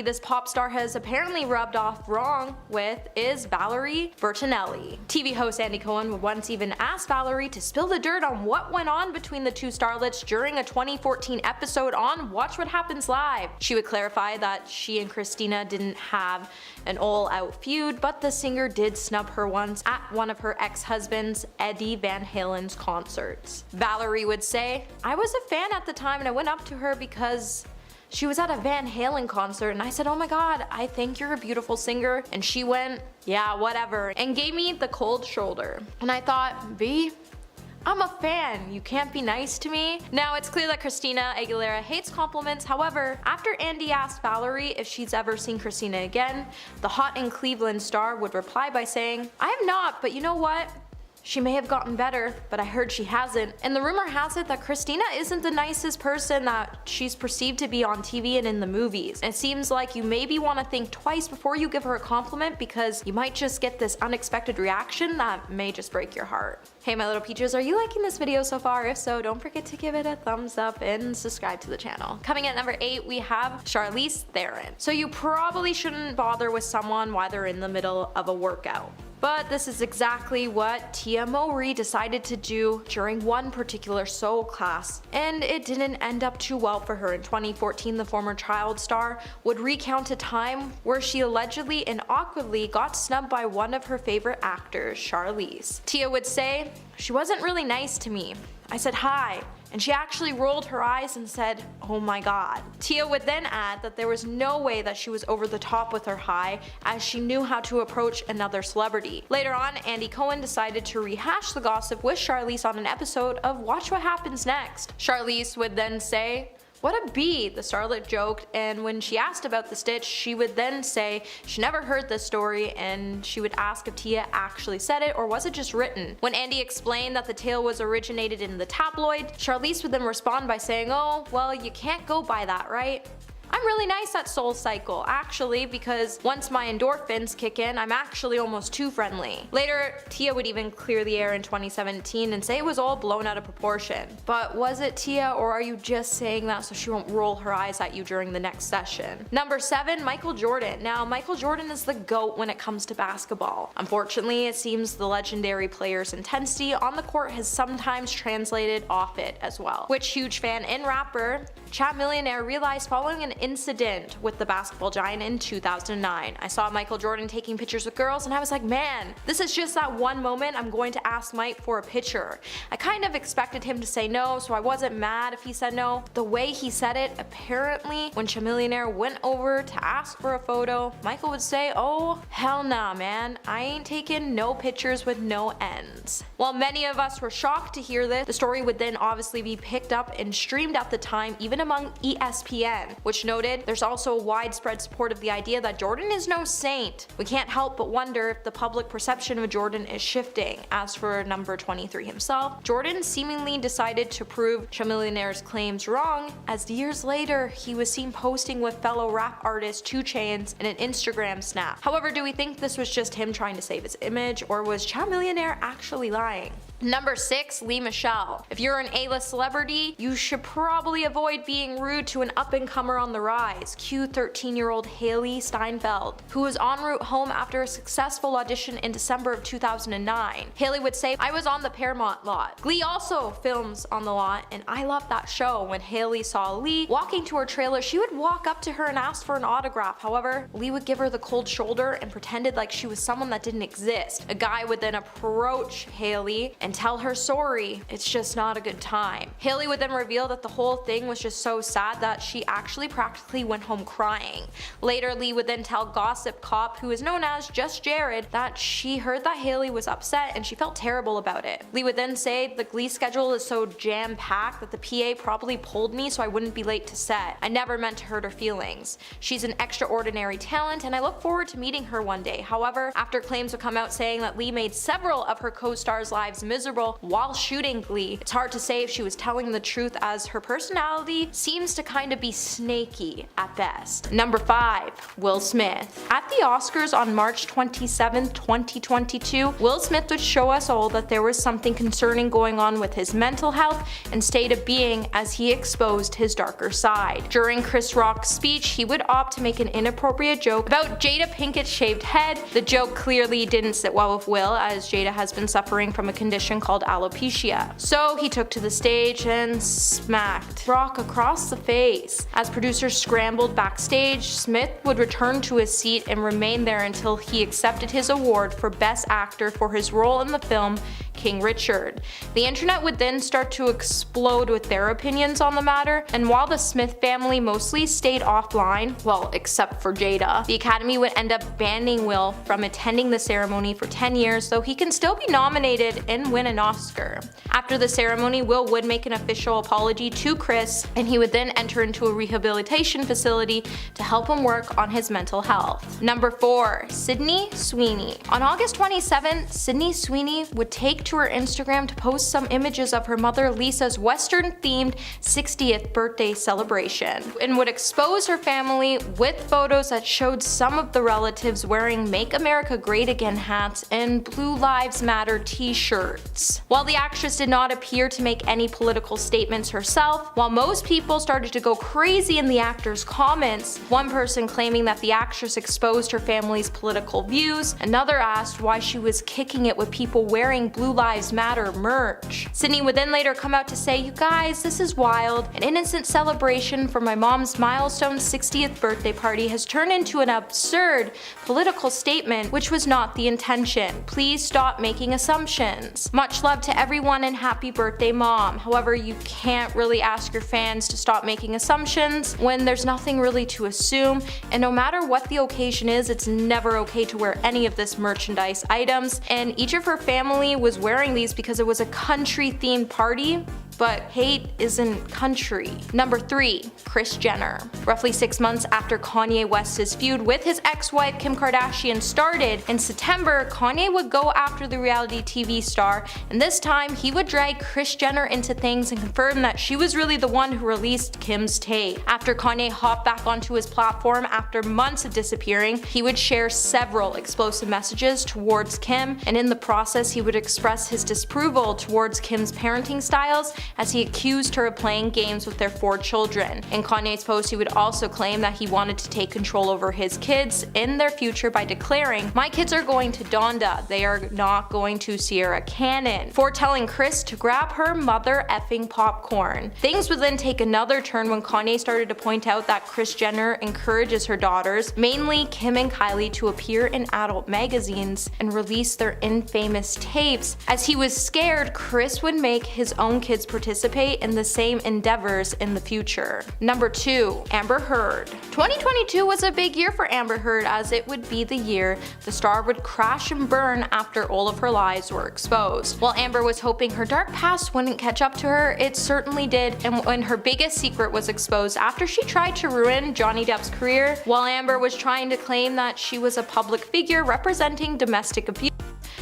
this pop star has apparently rubbed off wrong with is Valerie Bertinelli. TV host Andy Cohen would once even ask Valerie to spill the dirt on what went on between the two starlets during a 2014 episode on Watch What Happens Live. She would clarify that she and Christina didn't have an all-out feud, but the singer did snub her once at one of her ex-husband's, Eddie Van Halen's, concerts. Valerie would say, "I was a fan at the time and I went up to her because she was at a Van Halen concert and I said, 'Oh my god, I think you're a beautiful singer,' and she went, 'Yeah, whatever,' and gave me the cold shoulder. And I thought, V, I'm a fan, you can't be nice to me." Now it's clear that Christina Aguilera hates compliments. However, after Andy asked Valerie if she's ever seen Christina again, the hot in Cleveland star would reply by saying, "I have not, but you know what? She may have gotten better, but I heard she hasn't." And the rumor has it that Christina isn't the nicest person that she's perceived to be on TV and in the movies. And it seems like you maybe want to think twice before you give her a compliment, because you might just get this unexpected reaction that may just break your heart. Hey my little peaches, are you liking this video so far? If so, don't forget to give it a thumbs up and subscribe to the channel. Coming at number 8, we have Charlize Theron. So you probably shouldn't bother with someone while they're in the middle of a workout. But this is exactly what Tia Mowry decided to do during one particular soul class, and it didn't end up too well for her. In 2014, the former child star would recount a time where she allegedly and awkwardly got snubbed by one of her favorite actors, Charlize. Tia would say, "She wasn't really nice to me. I said hi, and she actually rolled her eyes and said, 'Oh my god.'" Tia would then add that there was no way that she was over the top with her hi, as she knew how to approach another celebrity. Later on, Andy Cohen decided to rehash the gossip with Charlize on an episode of Watch What Happens Next. Charlize would then say, "What a B," the starlet joked, and when she asked about the stitch, she would then say she never heard this story, and she would ask if Tia actually said it or was it just written. When Andy explained that the tale was originated in the tabloid, Charlize would then respond by saying, "Oh, well, you can't go by that, right? I'm really nice at SoulCycle, actually, because once my endorphins kick in, I'm actually almost too friendly." Later, Tia would even clear the air in 2017 and say it was all blown out of proportion. But was it, Tia, or are you just saying that so she won't roll her eyes at you during the next session? Number 7, Michael Jordan. Now, Michael Jordan is the GOAT when it comes to basketball. Unfortunately, it seems the legendary player's intensity on the court has sometimes translated off it as well, which huge fan and rapper Chat Millionaire realized following an incident with the basketball giant in 2009. "I saw Michael Jordan taking pictures with girls and I was like, man, this is just that one moment I'm going to ask Mike for a picture. I kind of expected him to say no, so I wasn't mad if he said no. The way he said it, apparently when Chat Millionaire went over to ask for a photo, Michael would say, 'Oh, hell nah, man, I ain't taking no pictures with no ends.'" While many of us were shocked to hear this, the story would then obviously be picked up and streamed at the time, even among ESPN, which noted there's also widespread support of the idea that Jordan is no saint. We can't help but wonder if the public perception of Jordan is shifting. As for number 23 himself, Jordan seemingly decided to prove Chat Millionaire's claims wrong, as years later he was seen posting with fellow rap artist 2 Chainz in an Instagram snap. However, do we think this was just him trying to save his image, or was Chat Millionaire actually lying? Number 6, Lea Michele. If you're an A-list celebrity, you should probably avoid being rude to an up-and-comer on the rise, cute 13-year-old Hailee Steinfeld, who was en route home after a successful audition in December of 2009. Hailee would say, "I was on the Paramount lot. Glee also films on the lot, and I love that show." When Hailee saw Lee walking to her trailer, she would walk up to her and ask for an autograph. However, Lee would give her the cold shoulder and pretended like she was someone that didn't exist. A guy would then approach Hailee and tell her, "Sorry, it's just not a good time." Hailee would then reveal that the whole thing was just so sad that she actually practically went home crying. Later, Lee would then tell Gossip Cop, who is known as Just Jared, that she heard that Hailee was upset and she felt terrible about it. Lee would then say, "The Glee schedule is so jam-packed that the PA probably pulled me so I wouldn't be late to set. I never meant to hurt her feelings. She's an extraordinary talent and I look forward to meeting her one day." However, after claims would come out saying that Lee made several of her co-stars' lives miserable miserable while shooting Glee. It's hard to say if she was telling the truth, as her personality seems to kind of be snaky at best. Number 5. Will Smith. At the Oscars on March 27, 2022, Will Smith would show us all that there was something concerning going on with his mental health and state of being as he exposed his darker side. During Chris Rock's speech, he would opt to make an inappropriate joke about Jada Pinkett's shaved head. The joke clearly didn't sit well with Will, as Jada has been suffering from a condition called alopecia. So he took to the stage and smacked Rock across the face. As producers scrambled backstage, Smith would return to his seat and remain there until he accepted his award for Best Actor for his role in the film King Richard. The internet would then start to explode with their opinions on the matter, and while the Smith family mostly stayed offline, well, except for Jada, the Academy would end up banning Will from attending the ceremony for 10 years, though he can still be nominated and win an Oscar. After the ceremony, Will would make an official apology to Chris, and he would then enter into a rehabilitation facility to help him work on his mental health. Number 4. Sydney Sweeney. On August 27th, Sydney Sweeney would take to her Instagram to post some images of her mother Lisa's Western-themed 60th birthday celebration, and would expose her family with photos that showed some of the relatives wearing Make America Great Again hats and Blue Lives Matter t-shirts. While the actress did not appear to make any political statements herself, while most people started to go crazy in the actor's comments, one person claiming that the actress exposed her family's political views, another asked why she was kicking it with people wearing Blue Lives Matter merch. Sydney would then later come out to say, "You guys, this is wild. An innocent celebration for my mom's milestone 60th birthday party has turned into an absurd political statement, which was not the intention. Please stop making assumptions. Much love to everyone and happy birthday, Mom." However, you can't really ask your fans to stop making assumptions when there's nothing really to assume, and no matter what the occasion is, it's never okay to wear any of this merchandise items, and each of her family was wearing these because it was a country-themed party. But hate isn't country. Number 3. Kris Jenner. Roughly 6 months after Kanye West's feud with his ex-wife Kim Kardashian started, in September, Kanye would go after the reality TV star, and this time he would drag Kris Jenner into things and confirm that she was really the one who released Kim's tape. After Kanye hopped back onto his platform after months of disappearing, he would share several explosive messages towards Kim, and in the process he would express his disapproval towards Kim's parenting styles, as he accused her of playing games with their 4 children. In Kanye's post, he would also claim that he wanted to take control over his kids in their future by declaring, "My kids are going to Donda, they are not going to Sierra Canyon," foretelling Kris to grab her mother effing popcorn. Things would then take another turn when Kanye started to point out that Kris Jenner encourages her daughters, mainly Kim and Kylie, to appear in adult magazines and release their infamous tapes. As he was scared, Kris would make his own kids participate in the same endeavors in the future. Number 2. Amber Heard. 2022 was a big year for Amber Heard, as it would be the year the star would crash and burn after all of her lies were exposed. While Amber was hoping her dark past wouldn't catch up to her, it certainly did, and when her biggest secret was exposed after she tried to ruin Johnny Depp's career, while Amber was trying to claim that she was a public figure representing domestic abuse.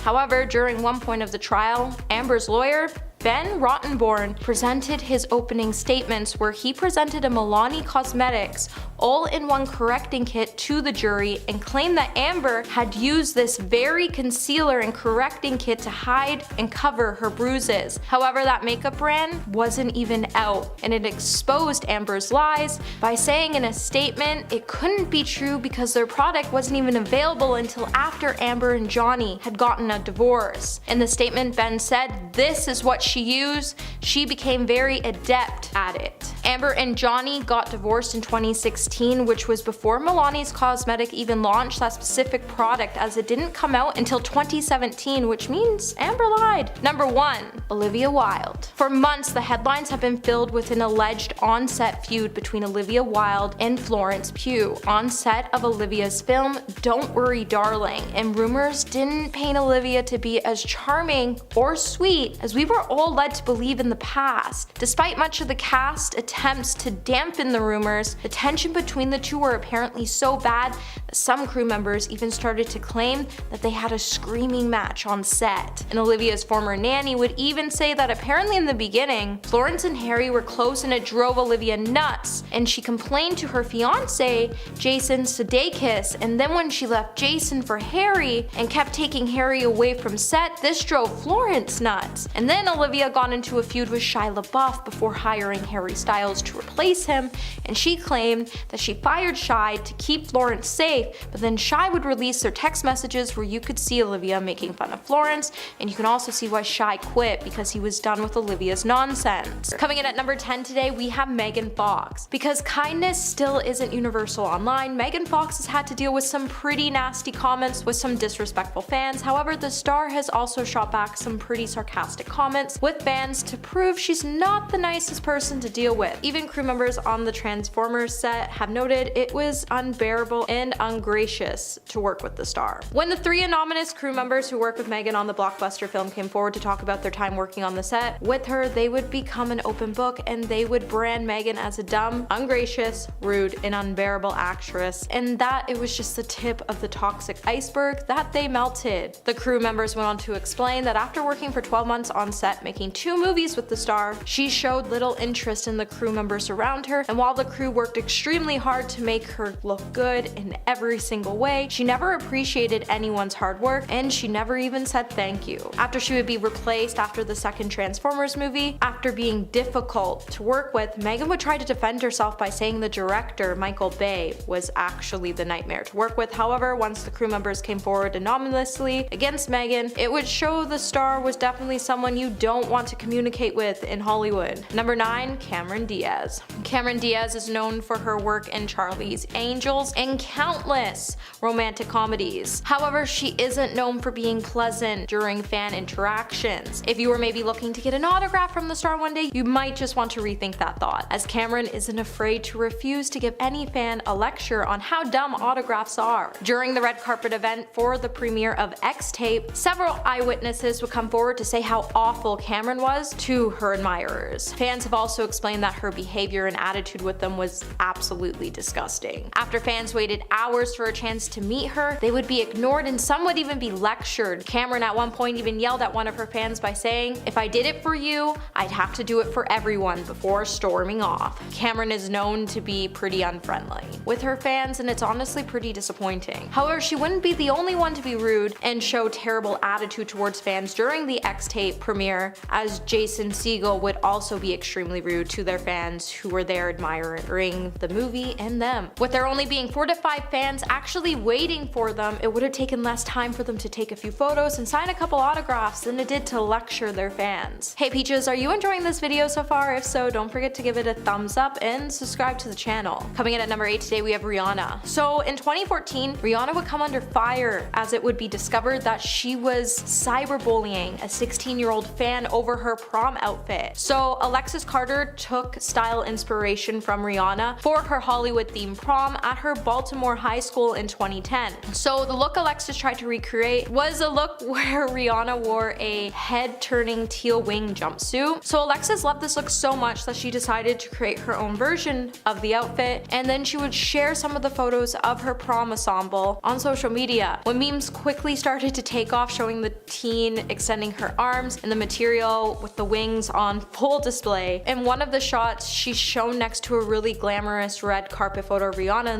However, during one point of the trial, Amber's lawyer, Ben Rottenborn, presented his opening statements where he presented a Milani Cosmetics all-in-one correcting kit to the jury and claimed that Amber had used this very concealer and correcting kit to hide and cover her bruises. However, that makeup brand wasn't even out, and it exposed Amber's lies by saying in a statement it couldn't be true because their product wasn't even available until after Amber and Johnny had gotten a divorce. In the statement, Ben said, "This is what she used. She became very adept at it." Amber and Johnny got divorced in 2016, which was before Milani's Cosmetic even launched that specific product, as it didn't come out until 2017, which means Amber lied. Number 1. Olivia Wilde. For months, the headlines have been filled with an alleged on-set feud between Olivia Wilde and Florence Pugh on set of Olivia's film Don't Worry Darling, and rumors didn't paint Olivia to be as charming or sweet as we were all led to believe in the past. Despite much of the cast attempts to dampen the rumors, the tension between the two were apparently so bad that some crew members even started to claim that they had a screaming match on set. And Olivia's former nanny would even say that apparently in the beginning, Florence and Harry were close and it drove Olivia nuts, and she complained to her fiance, Jason Sudeikis, and then when she left Jason for Harry and kept taking Harry away from set, this drove Florence nuts. And then Olivia got into a feud with Shia LaBeouf before hiring Harry Styles to replace him, and she claimed that she fired Shia to keep Florence safe, but then Shia would release their text messages where you could see Olivia making fun of Florence, and you can also see why Shia quit because he was done with Olivia's nonsense. Coming in at number 10 today, we have Megan Fox. Because kindness still isn't universal online, Megan Fox has had to deal with some pretty nasty comments with some disrespectful fans. However, the star has also shot back some pretty sarcastic comments with fans to prove she's not the nicest person to deal with. Even crew members on the Transformers set have noted it was unbearable and ungracious to work with the star. When the three anonymous crew members who worked with Megan on the blockbuster film came forward to talk about their time working on the set with her, they would become an open book and they would brand Megan as a dumb, ungracious, rude, and unbearable actress, and that it was just the tip of the toxic iceberg that they melted. The crew members went on to explain that after working for 12 months on set making 2 movies with the star, she showed little interest in the crew members around her, and while the crew worked extremely hard to make her look good in every single way, she never appreciated anyone's hard work, and she never even said thank you. After she would be replaced after the second Transformers movie, after being difficult to work with, Megan would try to defend herself by saying the director, Michael Bay, was actually the nightmare to work with. However, once the crew members came forward anonymously against Megan, it would show the star was definitely someone you don't want to communicate with in Hollywood. Number 9, Cameron Diaz. Cameron Diaz is known for her work in Charlie's Angels and countless romantic comedies. However, she isn't known for being pleasant during fan interactions. If you were maybe looking to get an autograph from the star one day, you might just want to rethink that thought, as Cameron isn't afraid to refuse to give any fan a lecture on how dumb autographs are. During the red carpet event for the premiere of X-Tape, several eyewitnesses would come forward to say how awful Cameron was to her admirers. Fans have also explained that her behavior and attitude with them was absolutely disgusting. After fans waited hours for a chance to meet her, they would be ignored and some would even be lectured. Cameron at one point even yelled at one of her fans by saying, "If I did it for you, I'd have to do it for everyone," before storming off. Cameron is known to be pretty unfriendly with her fans, and it's honestly pretty disappointing. However, she wouldn't be the only one to be rude and show terrible attitude towards fans during the X-Tape premiere, as Jason Segel would also be extremely rude to their fans who were there admiring the movie and them. With there only being 4 to 5 fans actually waiting for them, it would have taken less time for them to take a few photos and sign a couple autographs than it did to lecture their fans. Hey Peaches, are you enjoying this video so far? If so, don't forget to give it a thumbs up and subscribe to the channel. Coming in at number 8 today, we have Rihanna. So in 2014, Rihanna would come under fire as it would be discovered that she was cyberbullying a 16-year-old fan over her prom outfit. So Alexis Carter took style inspiration from Rihanna for her Hollywood-themed prom at her Baltimore high school in 2010. So the look Alexis tried to recreate was a look where Rihanna wore a head-turning teal wing jumpsuit. So Alexis loved this look so much that she decided to create her own version of the outfit, and then she would share some of the photos of her prom ensemble on social media. When memes quickly started to take off showing the teen extending her arms and the material with the wings on full display. In one of the shots, she's shown next to a really glamorous red carpet photo of Rihanna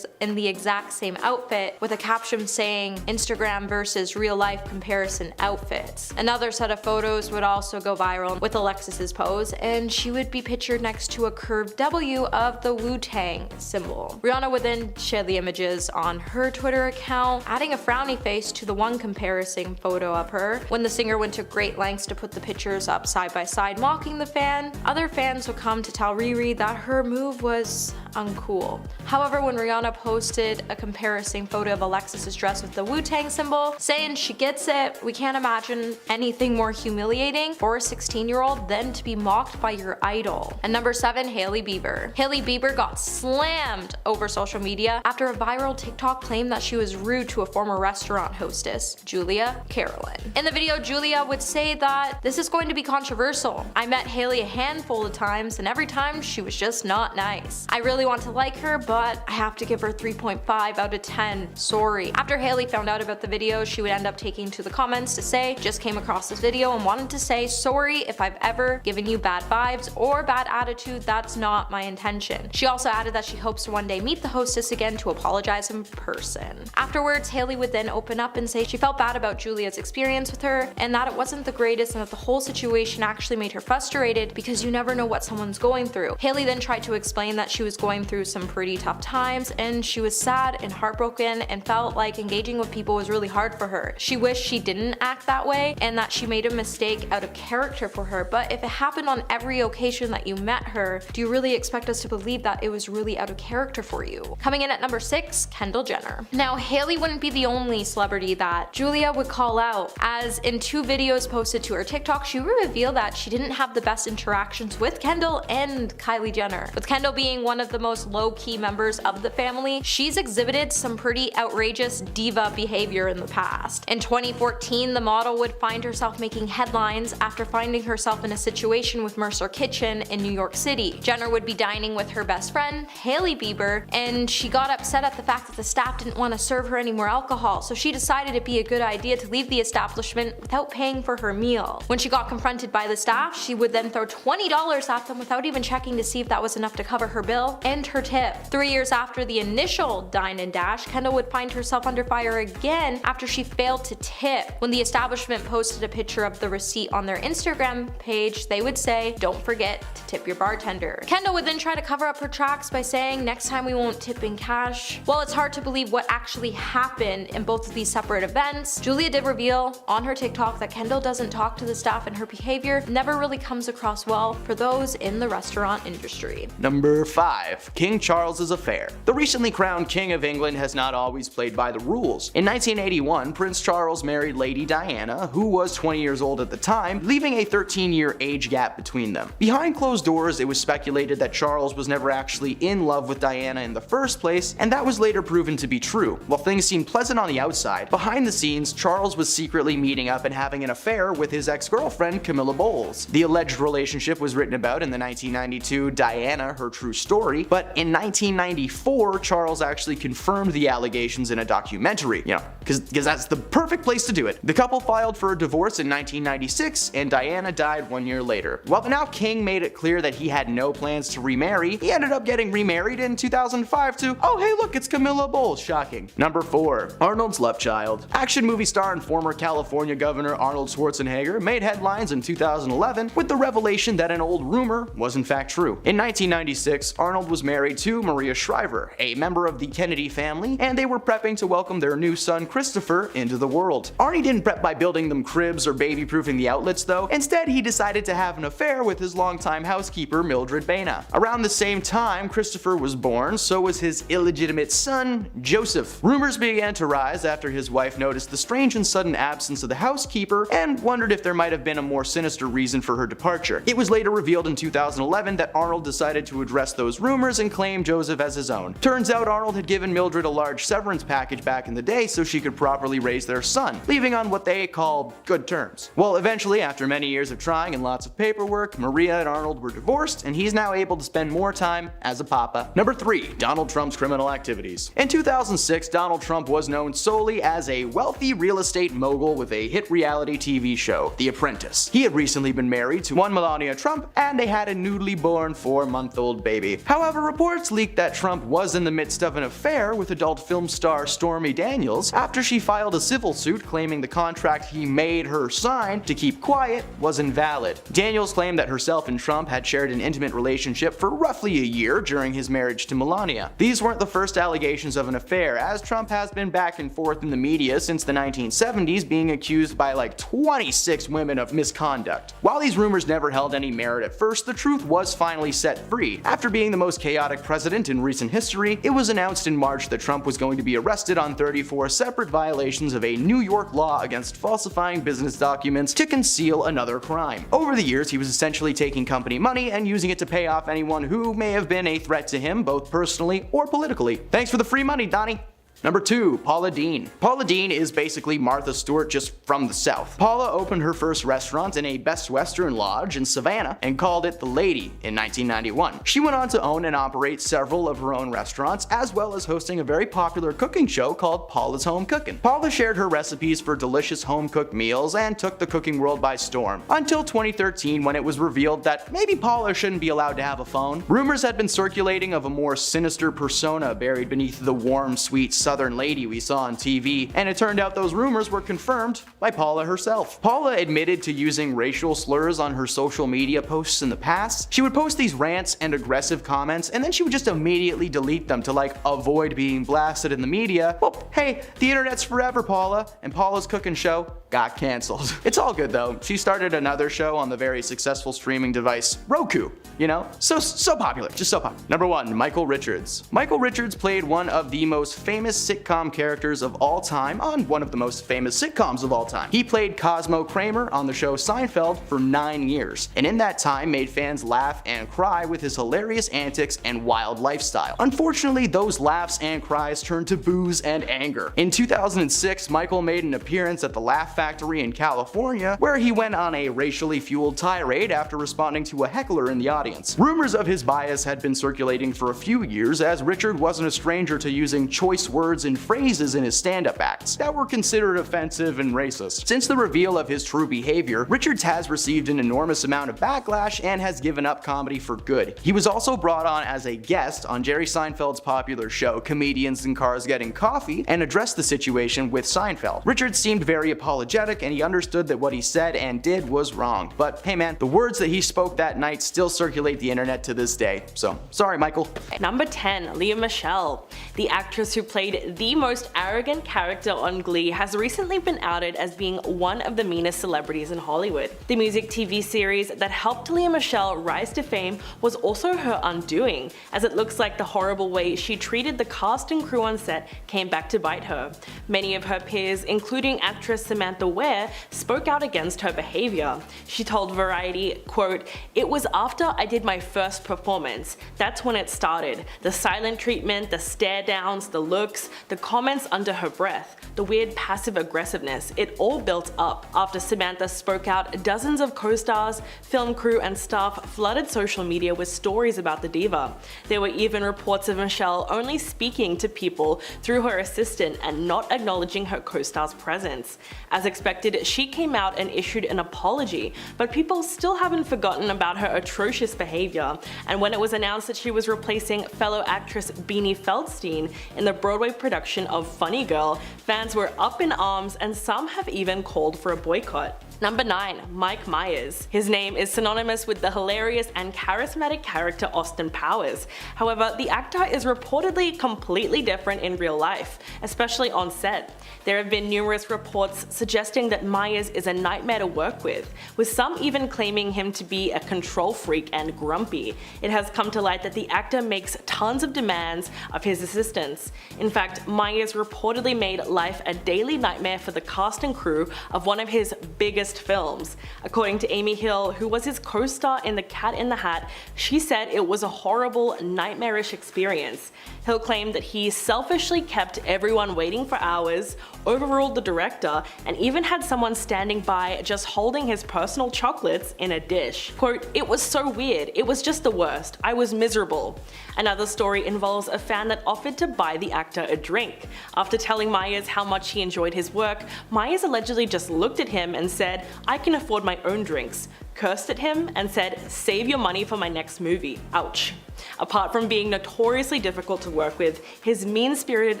in the exact same outfit, with a caption saying Instagram versus real life comparison outfits. Another set of photos would also go viral with Alexis's pose, and she would be pictured next to a curved W of the Wu-Tang symbol. Rihanna would then share the images on her Twitter account, adding a frowny face to the one comparison photo of her. When the singer went to great lengths to put the pictures up side by side mocking the fan, other fans would come to tell Riri that her move was uncool. However, when Rihanna posted a comparison photo of Alexis's dress with the Wu-Tang symbol, saying she gets it, we can't imagine anything more humiliating for a 16-year-old than to be mocked by your idol. And number 7, Hailey Bieber. Hailey Bieber got slammed over social media after a viral TikTok claimed that she was rude to a former restaurant hostess, Julia Carolyn. In the video, Julia would say that this is going to be controversial. I met Hailey a handful of times and every time she was just not nice. I really want to like her, but I have to give her 3.5 out of 10. Sorry. After Hailey found out about the video, she would end up taking to the comments to say, just came across this video and wanted to say sorry if I've ever given you bad vibes or bad attitude. That's not my intention. She also added that she hopes to one day meet the hostess again to apologize in person. Afterwards, Hailey would then open up and say she felt bad about Julia's experience with her and that it wasn't the greatest and that the whole situation actually made her frustrated because you never know what someone's going through. Hailey then tried to explain that she was going through some pretty tough times and she was sad and heartbroken and felt like engaging with people was really hard for her. She wished she didn't act that way and that she made a mistake out of character for her, but if it happened on every occasion that you met her, do you really expect us to believe that it was really out of character for you? Coming in at number 6, Kendall Jenner. Now, Hailey wouldn't be the only celebrity that Julia would call out, as in 2 videos posted to her TikTok, she revealed that she didn't have the best interactions with Kendall and Kylie Jenner. With Kendall being one of the most low-key members of the family, she's exhibited some pretty outrageous diva behavior in the past. In 2014, the model would find herself making headlines after finding herself in a situation with Mercer Kitchen in New York City. Jenner would be dining with her best friend, Hailey Bieber, and she got upset at the fact that the staff didn't want to serve her any more alcohol, so she decided it'd be a good idea to leave the establishment without paying for her meal. When she got confronted by the staff, she would then throw $20 at them without even checking to see if that was enough to cover her bill and her tip. 3 years after the initial dine and dash, Kendall would find herself under fire again after she failed to tip. When the establishment posted a picture of the receipt on their Instagram page, they would say, "Don't forget to tip your bartender." Kendall would then try to cover up her tracks by saying, "Next time we won't tip in cash." While it's hard to believe what actually happened in both of these separate events, Julia did reveal on her TikTok that Kendall doesn't talk to the staff and her behavior never really comes across well for those in the restaurant industry. Number 5. King Charles's affair. The recently crowned King of England has not always played by the rules. In 1981, Prince Charles married Lady Diana, who was 20 years old at the time, leaving a 13-year age gap between them. Behind closed doors, it was speculated that Charles was never actually in love with Diana in the first place, and that was later proven to be true. While things seemed pleasant on the outside, behind the scenes, Charles was secretly meeting up and having an affair with his ex-girlfriend Camilla Bowles. The alleged relationship was written about in the 1992 Diana, Her True Story, but in 1994, Charles actually confirmed the allegations in a documentary, because that's the perfect place to do it. The couple filed for a divorce in 1996, and Diana died 1 year later. While the now king made it clear that he had no plans to remarry, he ended up getting remarried in 2005 to, oh hey look, it's Camilla Bowles, shocking. Number 4. Arnold's love child. Action movie star and former California Governor Arnold Schwarzenegger made headlines in 2011 with the revelation that an old rumor was in fact true. In 1996, Arnold was married to Maria Shriver, a member of the Kennedy family, and they were prepping to welcome their new son Christopher into the world. Arnie didn't prep by building them cribs or baby-proofing the outlets though. Instead, he decided to have an affair with his longtime housekeeper Mildred Baina. Around the same time Christopher was born, so was his illegitimate son, Joseph. Rumors began to rise after his wife noticed the strange and sudden absence of the housekeeper and wondered if there might have been a more sinister reason for her departure. It was later revealed in 2011 that Arnold decided to address those rumors and claim Joseph as his own. Turns out Arnold had given Mildred a large severance package back in the day so she could properly raise their son, leaving on what they call good terms. Well, eventually, after many years of trying and lots of paperwork, Maria and Arnold were divorced, and he's now able to spend more time as a papa. Number 3. Donald Trump's criminal activities. In 2006, Donald Trump was known solely as a wealthy real estate mogul with a hit reality TV show, The Apprentice. He had recently been married to one Melania Trump, and they had a newly born 4-month-old baby. However, reports leaked that Trump was in the midst of an affair with adult film star Stormy Daniels after she filed a civil suit claiming the contract he made her sign to keep quiet was invalid. Daniels claimed that herself and Trump had shared an intimate relationship for roughly a year during his marriage to Melania. These weren't the first allegations of an affair, as Trump has been back and forth in the media since the 1970s, being accused by like 26 women of misconduct. While these rumors never held any merit at first, the truth was finally set free. After being the most most chaotic president in recent history, it was announced in March that Trump was going to be arrested on 34 separate violations of a New York law against falsifying business documents to conceal another crime. Over the years, he was essentially taking company money and using it to pay off anyone who may have been a threat to him, both personally or politically. Thanks for the free money, Donnie. Number 2, Paula Deen. Paula Deen is basically Martha Stewart just from the South. Paula opened her first restaurant in a Best Western lodge in Savannah and called it The Lady in 1991. She went on to own and operate several of her own restaurants, as well as hosting a very popular cooking show called Paula's Home Cookin'. Paula shared her recipes for delicious home-cooked meals and took the cooking world by storm, until 2013 when it was revealed that maybe Paula shouldn't be allowed to have a phone. Rumors had been circulating of a more sinister persona buried beneath the warm, sweet Southern lady we saw on TV, and it turned out those rumors were confirmed by Paula herself. Paula admitted to using racial slurs on her social media posts in the past. She would post these rants and aggressive comments, and then she would just immediately delete them to avoid being blasted in the media. Well, hey, the internet's forever, Paula, and Paula's cooking show got cancelled. It's all good though. She started another show on the very successful streaming device Roku. You know, so popular, just so popular. Number 1, Michael Richards. Michael Richards played one of the most famous sitcom characters of all time on one of the most famous sitcoms of all time. He played Cosmo Kramer on the show Seinfeld for 9 years, and in that time made fans laugh and cry with his hilarious antics and wild lifestyle. Unfortunately, those laughs and cries turned to boos and anger. In 2006, Michael made an appearance at the Laugh Factory in California, where he went on a racially fueled tirade after responding to a heckler in the audience. Rumors of his bias had been circulating for a few years, as Richard wasn't a stranger to using choice words and phrases in his stand-up acts that were considered offensive and racist. Since the reveal of his true behavior, Richards has received an enormous amount of backlash and has given up comedy for good. He was also brought on as a guest on Jerry Seinfeld's popular show Comedians in Cars Getting Coffee and addressed the situation with Seinfeld. Richards seemed very apologetic, and he understood that what he said and did was wrong. But hey man, the words that he spoke that night still circulate the internet to this day. So sorry, Michael. Number 10, Lea Michele. The actress who played the most arrogant character on Glee has recently been outed as being one of the meanest celebrities in Hollywood. The music TV series that helped Lea Michele rise to fame was also her undoing, as it looks like the horrible way she treated the cast and crew on set came back to bite her. Many of her peers, including actress Samantha Ware, spoke out against her behavior. She told Variety, quote, "It was after I did my first performance. That's when it started. The silent treatment, the stare downs, the looks, the comments under her breath, the weird passive aggressiveness, it all built up." After Samantha spoke out, dozens of co-stars, film crew, and staff flooded social media with stories about the diva. There were even reports of Michelle only speaking to people through her assistant and not acknowledging her co-star's presence. As expected, she came out and issued an apology, but people still haven't forgotten about her atrocious behavior, and when it was announced that she was replacing fellow actress Beanie Feldstein in the Broadway production of Funny Girl, fans were up in arms and some have even called for a boycott. Number 9, Mike Myers. His name is synonymous with the hilarious and charismatic character Austin Powers. However, the actor is reportedly completely different in real life, especially on set. There have been numerous reports suggesting that Myers is a nightmare to work with some even claiming him to be a control freak and grumpy. It has come to light that the actor makes tons of demands of his assistants. In fact, Myers reportedly made life a daily nightmare for the cast and crew of one of his biggest films. According to Amy Hill, who was his co-star in The Cat in the Hat, she said it was a horrible, nightmarish experience. Hill claimed that he selfishly kept everyone waiting for hours, overruled the director, and even had someone standing by just holding his personal chocolates in a dish. Quote, "It was so weird, it was just the worst, I was miserable." Another story involves a fan that offered to buy the actor a drink. After telling Myers how much he enjoyed his work, Myers allegedly just looked at him and said, "I can afford my own drinks," cursed at him, and said, "Save your money for my next movie." Ouch. Apart from being notoriously difficult to work with, his mean-spirited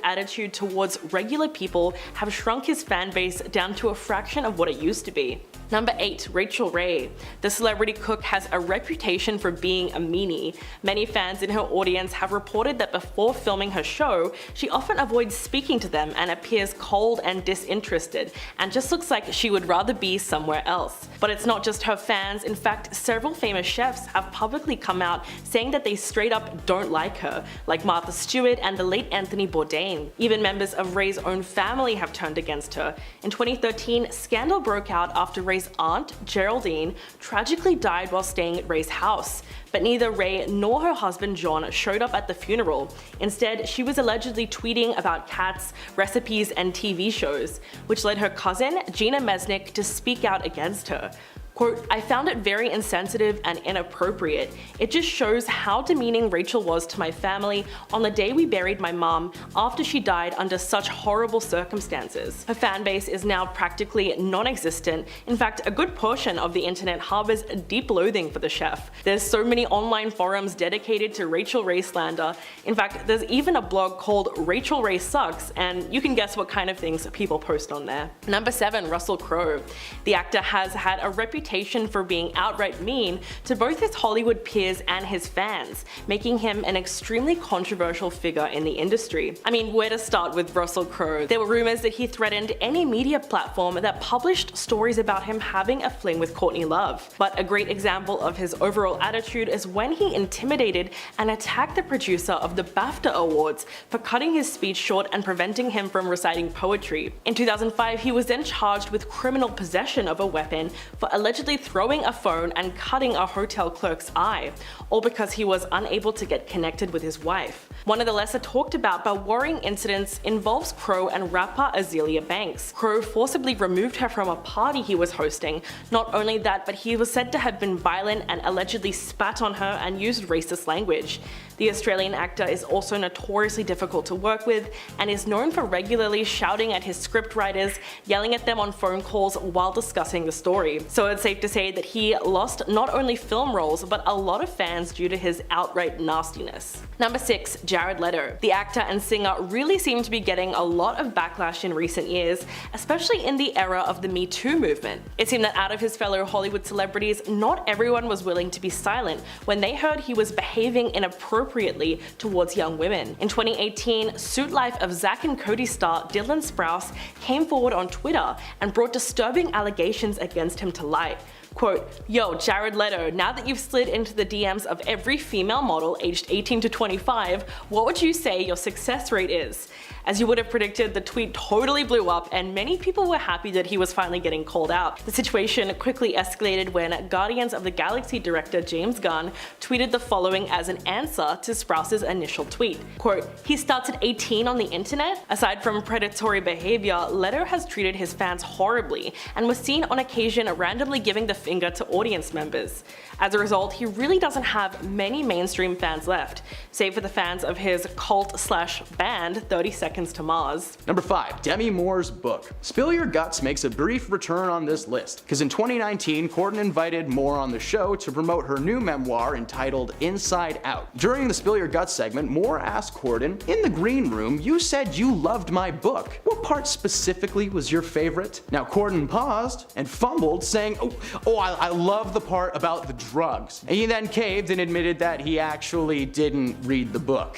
attitude towards regular people have shrunk his fan base down to a fraction of what it used to be. Number 8, Rachel Ray. The celebrity cook has a reputation for being a meanie. Many fans in her audience have reported that before filming her show, she often avoids speaking to them and appears cold and disinterested, and just looks like she would rather be somewhere else. But it's not just her fans fans. In fact, several famous chefs have publicly come out saying that they straight up don't like her, like Martha Stewart and the late Anthony Bourdain. Even members of Ray's own family have turned against her. In 2013, scandal broke out after Ray's aunt, Geraldine, tragically died while staying at Ray's house. But neither Ray nor her husband John showed up at the funeral. Instead, she was allegedly tweeting about cats, recipes, and TV shows, which led her cousin, Gina Mesnick, to speak out against her. Quote, "I found it very insensitive and inappropriate. It just shows how demeaning Rachel was to my family on the day we buried my mom after she died under such horrible circumstances." Her fan base is now practically non-existent. In fact, a good portion of the internet harbors a deep loathing for the chef. There's so many online forums dedicated to Rachel Ray slander. In fact, there's even a blog called Rachel Ray Sucks, and you can guess what kind of things people post on there. Number 7, Russell Crowe. The actor has had a reputation for being outright mean to both his Hollywood peers and his fans, making him an extremely controversial figure in the industry. I mean, where to start with Russell Crowe? There were rumors that he threatened any media platform that published stories about him having a fling with Courtney Love. But a great example of his overall attitude is when he intimidated and attacked the producer of the BAFTA Awards for cutting his speech short and preventing him from reciting poetry. In 2005, he was then charged with criminal possession of a weapon for allegedly throwing a phone and cutting a hotel clerk's eye, all because he was unable to get connected with his wife. One of the lesser talked about but worrying incidents involves Crowe and rapper Azealia Banks. Crowe forcibly removed her from a party he was hosting. Not only that, but he was said to have been violent and allegedly spat on her and used racist language. The Australian actor is also notoriously difficult to work with and is known for regularly shouting at his scriptwriters, yelling at them on phone calls while discussing the story. So it's safe to say that he lost not only film roles but a lot of fans due to his outright nastiness. Number 6, Jared Leto. The actor and singer really seemed to be getting a lot of backlash in recent years, especially in the era of the Me Too movement. It seemed that out of his fellow Hollywood celebrities, not everyone was willing to be silent when they heard he was behaving inappropriately towards young women. In 2018, Suit Life of Zack and Cody star Dylan Sprouse came forward on Twitter and brought disturbing allegations against him to light. Quote, "Yo, Jared Leto, now that you've slid into the DMs of every female model aged 18 to 25, what would you say your success rate is?" As you would have predicted, the tweet totally blew up and many people were happy that he was finally getting called out. The situation quickly escalated when Guardians of the Galaxy director James Gunn tweeted the following as an answer to Sprouse's initial tweet. Quote, "He starts at 18 on the internet? Aside from predatory behavior, Leto has treated his fans horribly and was seen on occasion randomly giving the finger to audience members. As a result, he really doesn't have many mainstream fans left, save for the fans of his cult/band 30 Seconds to Mars." Number 5, Demi Moore's book. Spill Your Guts makes a brief return on this list, because in 2019, Corden invited Moore on the show to promote her new memoir entitled Inside Out. During the Spill Your Guts segment, Moore asked Corden, "In the green room, you said you loved my book. What part specifically was your favorite?" Now Corden paused and fumbled, saying, I love the part about the drugs. And he then caved and admitted that he actually didn't read the book.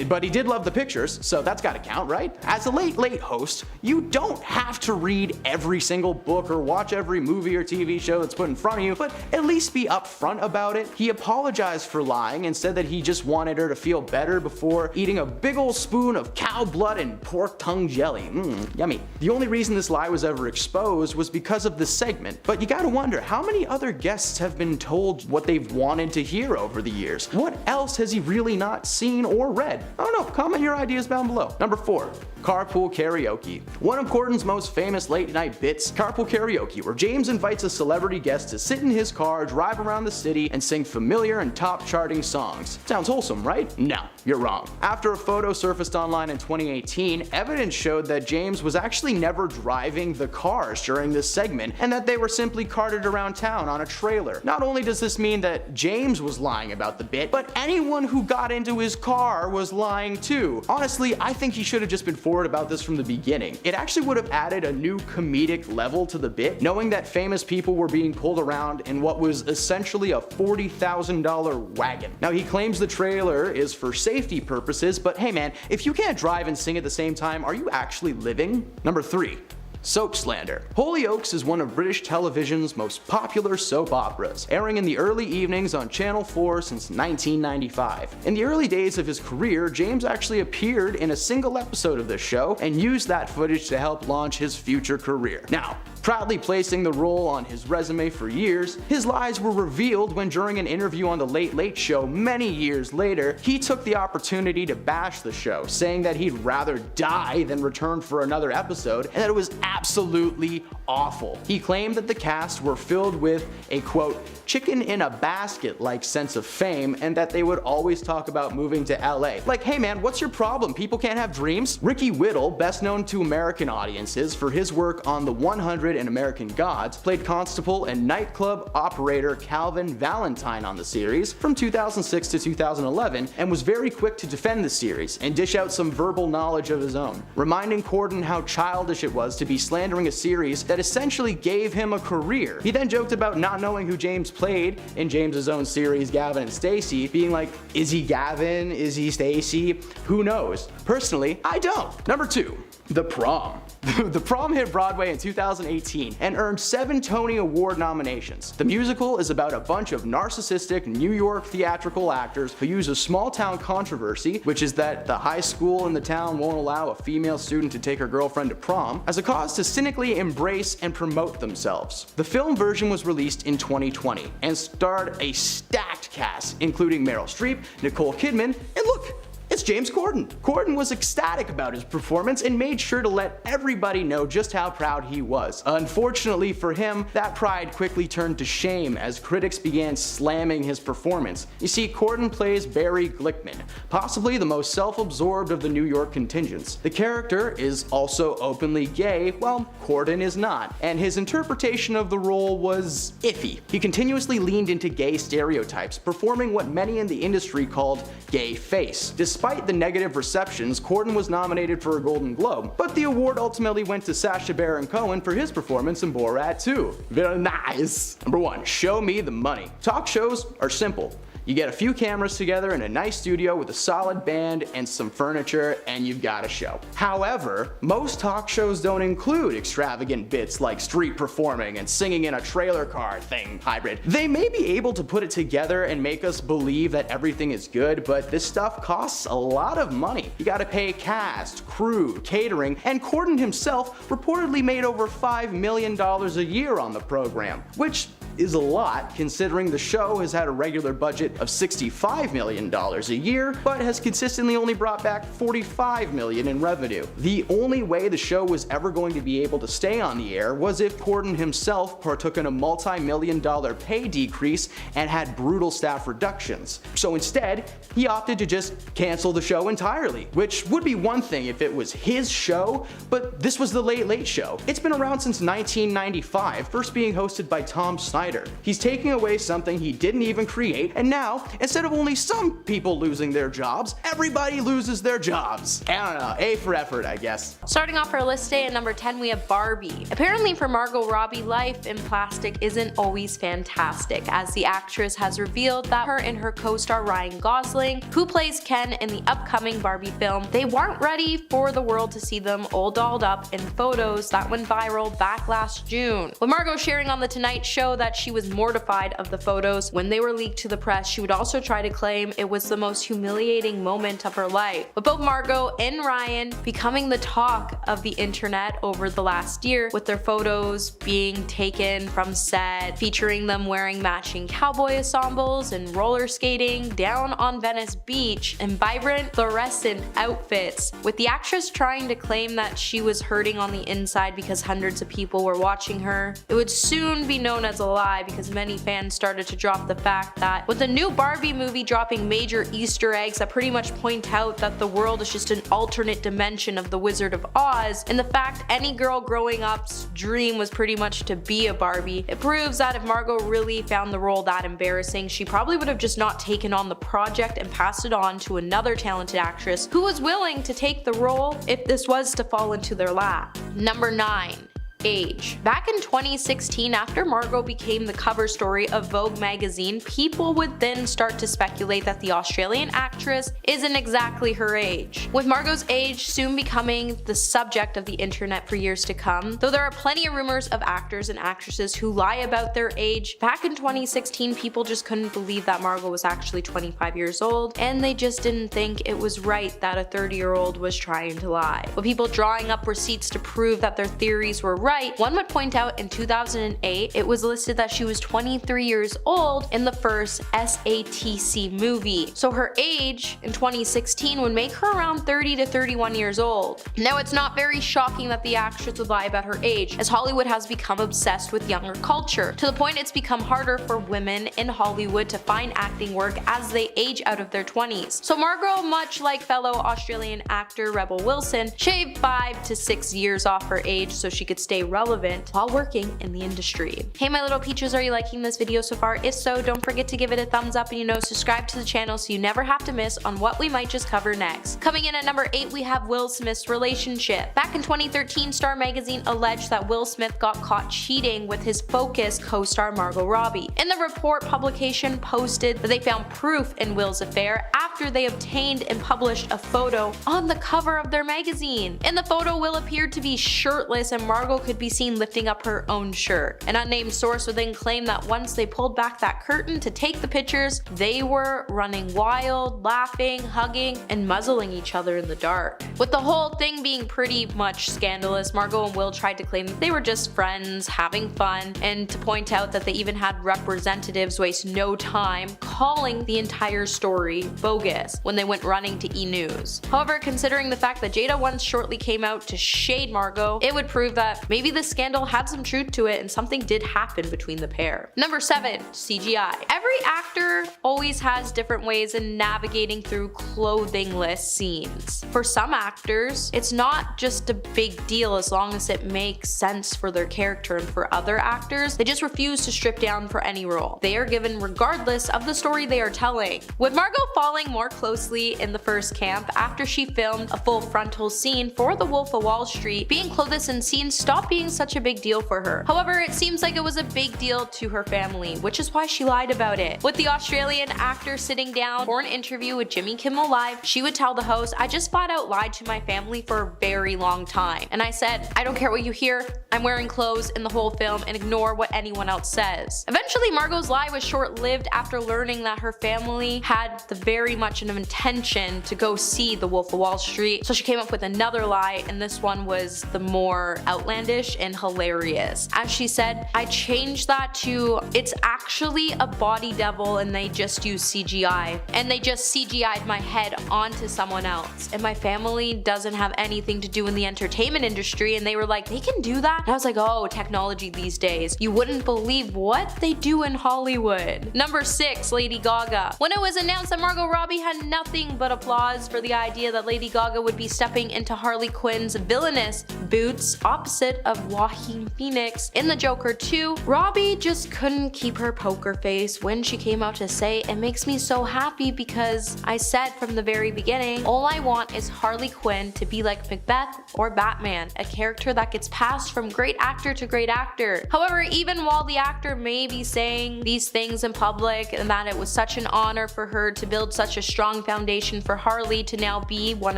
But he did love the pictures, so that's gotta count, right? As a late host, you don't have to read every single book or watch every movie or TV show that's put in front of you, but at least be upfront about it. He apologized for lying and said that he just wanted her to feel better before eating a big ol' spoon of cow blood and pork tongue jelly. Yummy. The only reason this lie was ever exposed was because of this segment, but you gotta wonder, how many other guests have been told what they've wanted to hear over the years? What else has he really not seen or read? I don't know, comment your ideas down below. Number 4, carpool karaoke. One of Corden's most famous late night bits, carpool karaoke, where James invites a celebrity guest to sit in his car, drive around the city, and sing familiar and top charting songs. Sounds wholesome, right? No, you're wrong. After a photo surfaced online in 2018, evidence showed that James was actually never driving the cars during this segment, and that they were simply carted around town on a trailer. Not only does this mean that James was lying about the bit, but anyone who got into his car was lying too. Honestly, I think he should have just been forward about this from the beginning. It actually would have added a new comedic level to the bit, knowing that famous people were being pulled around in what was essentially a $40,000 wagon. Now he claims the trailer is for safety purposes, but hey man, if you can't drive and sing at the same time, are you actually living? Number 3, Soap slander. Hollyoaks is one of British television's most popular soap operas, airing in the early evenings on Channel 4 since 1995. In the early days of his career, James actually appeared in a single episode of this show and used that footage to help launch his future career. Now, proudly placing the role on his resume for years, his lies were revealed when during an interview on The Late Late Show many years later, he took the opportunity to bash the show, saying that he'd rather die than return for another episode and that it was absolutely awful. He claimed that the cast were filled with a quote, chicken in a basket like sense of fame and that they would always talk about moving to LA. Like, hey man, what's your problem? People can't have dreams? Ricky Whittle, best known to American audiences for his work on The 100 and American Gods, played constable and nightclub operator Calvin Valentine on the series from 2006 to 2011 and was very quick to defend the series and dish out some verbal knowledge of his own, reminding Corden how childish it was to be slandering a series that essentially gave him a career. He then joked about not knowing who James played in James's own series Gavin and Stacey, being like, is he Gavin? Is he Stacey? Who knows? Personally, I don't. Number 2. The Prom. The Prom hit Broadway in 2018 and earned 7 Tony Award nominations. The musical is about a bunch of narcissistic New York theatrical actors who use a small town controversy, which is that the high school in the town won't allow a female student to take her girlfriend to prom, as a cause to cynically embrace and promote themselves. The film version was released in 2020 and starred a stacked cast, including Meryl Streep, Nicole Kidman, and look, it's James Corden. Corden was ecstatic about his performance and made sure to let everybody know just how proud he was. Unfortunately for him, that pride quickly turned to shame as critics began slamming his performance. You see, Corden plays Barry Glickman, possibly the most self-absorbed of the New York contingents. The character is also openly gay, while Corden is not, and his interpretation of the role was iffy. He continuously leaned into gay stereotypes, performing what many in the industry called gay face. Despite the negative receptions, Corden was nominated for a Golden Globe, but the award ultimately went to Sacha Baron Cohen for his performance in Borat 2. Very nice. Number 1, show me the money. Talk shows are simple. You get a few cameras together in a nice studio with a solid band and some furniture and you've got a show. However, most talk shows don't include extravagant bits like street performing and singing in a trailer car thing hybrid. They may be able to put it together and make us believe that everything is good, but this stuff costs a lot of money. You gotta pay cast, crew, catering, and Corden himself reportedly made over $5 million a year on the program, which is a lot considering the show has had a regular budget of $65 million a year, but has consistently only brought back $45 million in revenue. The only way the show was ever going to be able to stay on the air was if Corden himself partook in a multi-million-dollar pay decrease and had brutal staff reductions. So instead, he opted to just cancel the show entirely, which would be one thing if it was his show, but this was The Late Late Show. It's been around since 1995, first being hosted by Tom Snyder. He's taking away something he didn't even create, and now, instead of only some people losing their jobs, everybody loses their jobs. I don't know, A for effort, I guess. Starting off our list today at number 10, we have Barbie. Apparently for Margot Robbie, life in plastic isn't always fantastic, as the actress has revealed that her and her co-star Ryan Gosling, who plays Ken in the upcoming Barbie film, they weren't ready for the world to see them all dolled up in photos that went viral back last June. With Margot sharing on The Tonight Show that she was mortified of the photos when they were leaked to the press, she would also try to claim it was the most humiliating moment of her life. With both Margot and Ryan becoming the talk of the internet over the last year, with their photos being taken from set, featuring them wearing matching cowboy ensembles and roller skating down on Venice Beach in vibrant fluorescent outfits, with the actress trying to claim that she was hurting on the inside because hundreds of people were watching her. It would soon be known as a lie because many fans started to drop the fact that with the new Barbie movie dropping major Easter eggs that pretty much point out that the world is just an alternate dimension of the Wizard of Oz, and the fact any girl growing up's dream was pretty much to be a Barbie, it proves that if Margot really found the role that embarrassing, she probably would have just not taken on the project and passed it on to another talented actress who was willing to take the role if this was to fall into their lap. Number 9. age. Back in 2016, after Margot became the cover story of Vogue magazine, people would then start to speculate that the Australian actress isn't exactly her age. With Margot's age soon becoming the subject of the internet for years to come, though there are plenty of rumors of actors and actresses who lie about their age, back in 2016 people just couldn't believe that Margot was actually 25 years old, and they just didn't think it was right that a 30-year-old was trying to lie. With people drawing up receipts to prove that their theories were right, one would point out in 2008 it was listed that she was 23 years old in the first SATC movie. So her age in 2016 would make her around 30 to 31 years old. Now it's not very shocking that the actress would lie about her age, as Hollywood has become obsessed with younger culture, to the point it's become harder for women in Hollywood to find acting work as they age out of their 20s. So Margot, much like fellow Australian actor Rebel Wilson, shaved 5 to 6 years off her age so she could stay relevant while working in the industry. Hey my little peaches, are you liking this video so far? If so, don't forget to give it a thumbs up and subscribe to the channel so you never have to miss on what we might just cover next. Coming in at number 8, we have Will Smith's relationship. Back in 2013, Star magazine alleged that Will Smith got caught cheating with his Focus co-star Margot Robbie. In the report, publication posted that they found proof in Will's affair after they obtained and published a photo on the cover of their magazine. In the photo, Will appeared to be shirtless and Margot could be seen lifting up her own shirt. An unnamed source would then claim that once they pulled back that curtain to take the pictures, they were running wild, laughing, hugging, and muzzling each other in the dark. With the whole thing being pretty much scandalous, Margot and Will tried to claim that they were just friends, having fun, and to point out that they even had representatives waste no time calling the entire story bogus when they went running to E! News. However, considering the fact that Jada once shortly came out to shade Margot, it would prove that maybe the scandal had some truth to it and something did happen between the pair. Number 7, CGI. Every actor always has different ways in navigating through clothingless scenes. For some actors, it's not just a big deal as long as it makes sense for their character, and for other actors, they just refuse to strip down for any role. They are given regardless of the story they are telling. With Margot falling more closely in the first camp after she filmed a full frontal scene for The Wolf of Wall Street, being clothless in scenes stopped being such a big deal for her. However, it seems like it was a big deal to her family, which is why she lied about it. With the Australian actor sitting down for an interview with Jimmy Kimmel Live, she would tell the host, "I just flat out lied to my family for a very long time. And I said, I don't care what you hear, I'm wearing clothes in the whole film and ignore what anyone else says." Eventually, Margot's lie was short-lived after learning that her family had the very much an intention to go see The Wolf of Wall Street, so she came up with another lie, and this one was the more outlandish and hilarious. As she said, "I changed that to, it's actually a body double and they just use CGI. And they just CGI'd my head onto someone else. And my family doesn't have anything to do in the entertainment industry," and they were like, "They can do that?" And I was like, oh, technology these days. You wouldn't believe what they do in Hollywood. Number 6, Lady Gaga. When it was announced that Margot Robbie had nothing but applause for the idea that Lady Gaga would be stepping into Harley Quinn's villainous boots opposite of Joaquin Phoenix in The Joker 2, Robbie just couldn't keep her poker face when she came out to say, "It makes me so happy because I said from the very beginning, all I want is Harley Quinn to be like Macbeth or Batman, a character that gets passed from great actor to great actor." However, even while the actor may be saying these things in public and that it was such an honor for her to build such a strong foundation for Harley to now be one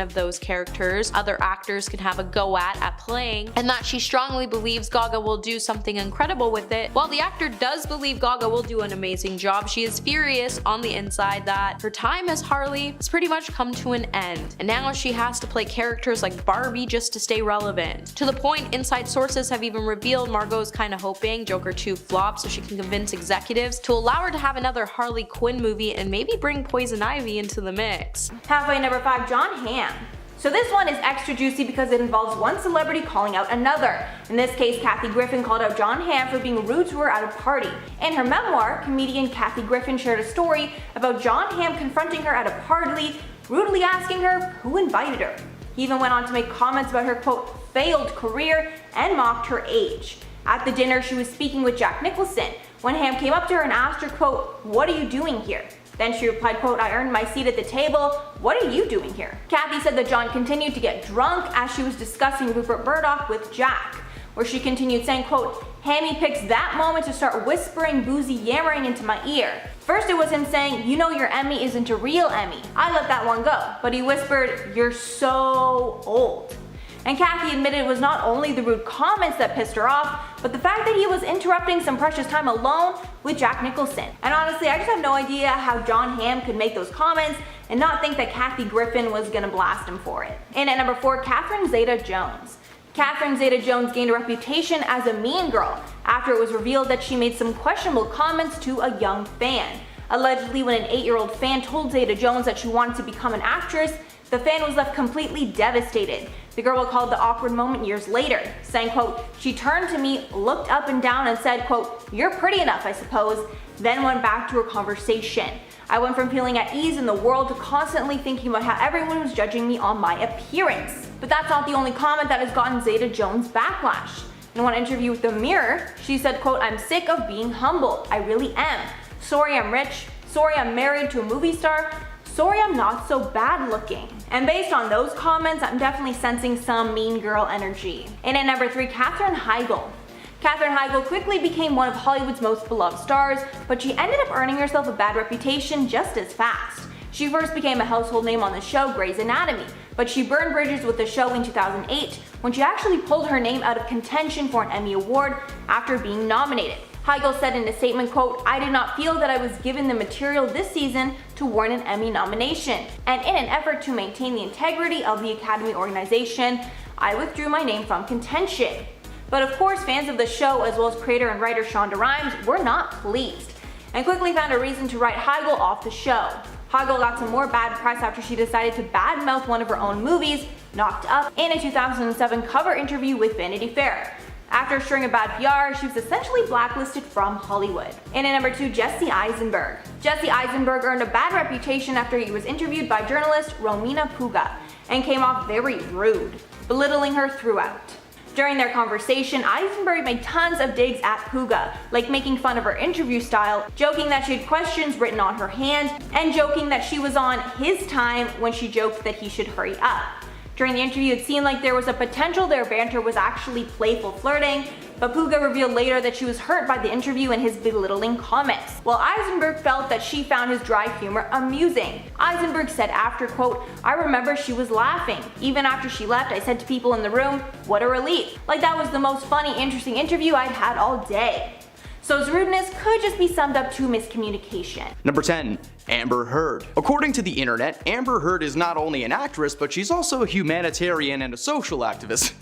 of those characters other actors can have a go at playing, and that she strongly believes Gaga will do something incredible with it, while the actor does believe Gaga will do an amazing job, she is furious on the inside that her time as Harley has pretty much come to an end, and now she has to play characters like Barbie just to stay relevant. To the point, inside sources have even revealed Margot's kinda hoping Joker 2 flops so she can convince executives to allow her to have another Harley Quinn movie and maybe bring Poison Ivy into the mix. Halfway number 5, Jon Hamm. So this one is extra juicy because it involves one celebrity calling out another. In this case, Kathy Griffin called out Jon Hamm for being rude to her at a party. In her memoir, comedian Kathy Griffin shared a story about Jon Hamm confronting her at a party, rudely asking her who invited her. He even went on to make comments about her, quote, failed career and mocked her age. At the dinner, she was speaking with Jack Nicholson when Hamm came up to her and asked her, quote, "What are you doing here?" Then she replied, quote, "I earned my seat at the table. What are you doing here?" Kathy said that Jon continued to get drunk as she was discussing Rupert Murdoch with Jack. where she continued saying, quote, "Hammy picks that moment to start whispering boozy yammering into my ear. First it was him saying, 'You know your Emmy isn't a real Emmy.' I let that one go, but he whispered, 'You're so old.'" And Kathy admitted it was not only the rude comments that pissed her off, but the fact that he was interrupting some precious time alone with Jack Nicholson. And honestly, I just have no idea how Jon Hamm could make those comments and not think that Kathy Griffin was gonna blast him for it. And at number 4, Catherine Zeta-Jones. Catherine Zeta-Jones gained a reputation as a mean girl after it was revealed that she made some questionable comments to a young fan. Allegedly, when an 8-year-old fan told Zeta-Jones that she wanted to become an actress, the fan was left completely devastated. The girl recalled the awkward moment years later, saying, quote, "She turned to me, looked up and down and said, quote, 'You're pretty enough, I suppose,' then went back to her conversation. I went from feeling at ease in the world to constantly thinking about how everyone was judging me on my appearance." But that's not the only comment that has gotten Zeta-Jones backlash. In one interview with The Mirror, she said, quote, "I'm sick of being humbled. I really am. Sorry I'm rich. Sorry I'm married to a movie star. Sorry I'm not so bad looking." And based on those comments, I'm definitely sensing some mean girl energy. And at number 3, Katherine Heigl. Katherine Heigl quickly became one of Hollywood's most beloved stars, but she ended up earning herself a bad reputation just as fast. She first became a household name on the show Grey's Anatomy, but she burned bridges with the show in 2008 when she actually pulled her name out of contention for an Emmy Award after being nominated. Heigl said in a statement, quote, "I did not feel that I was given the material this season to warrant an Emmy nomination, and in an effort to maintain the integrity of the Academy organization, I withdrew my name from contention." But of course, fans of the show, as well as creator and writer Shonda Rhimes, were not pleased, and quickly found a reason to write Heigl off the show. Heigl got some more bad press after she decided to badmouth one of her own movies, Knocked Up, in a 2007 cover interview with Vanity Fair. After a string of bad PR, she was essentially blacklisted from Hollywood. And at number 2, Jesse Eisenberg. Jesse Eisenberg earned a bad reputation after he was interviewed by journalist Romina Puga and came off very rude, belittling her throughout. During their conversation, Eisenberg made tons of digs at Puga, like making fun of her interview style, joking that she had questions written on her hand, and joking that she was on his time when she joked that he should hurry up. During the interview, it seemed like there was a potential their banter was actually playful flirting, but Puga revealed later that she was hurt by the interview and his belittling comments, while Eisenberg felt that she found his dry humor amusing. Eisenberg said after, quote, "I remember she was laughing. Even after she left, I said to people in the room, 'What a relief.' Like that was the most funny, interesting interview I'd had all day." So his rudeness could just be summed up to miscommunication. Number 10. Amber Heard. According to the internet, Amber Heard is not only an actress, but she's also a humanitarian and a social activist.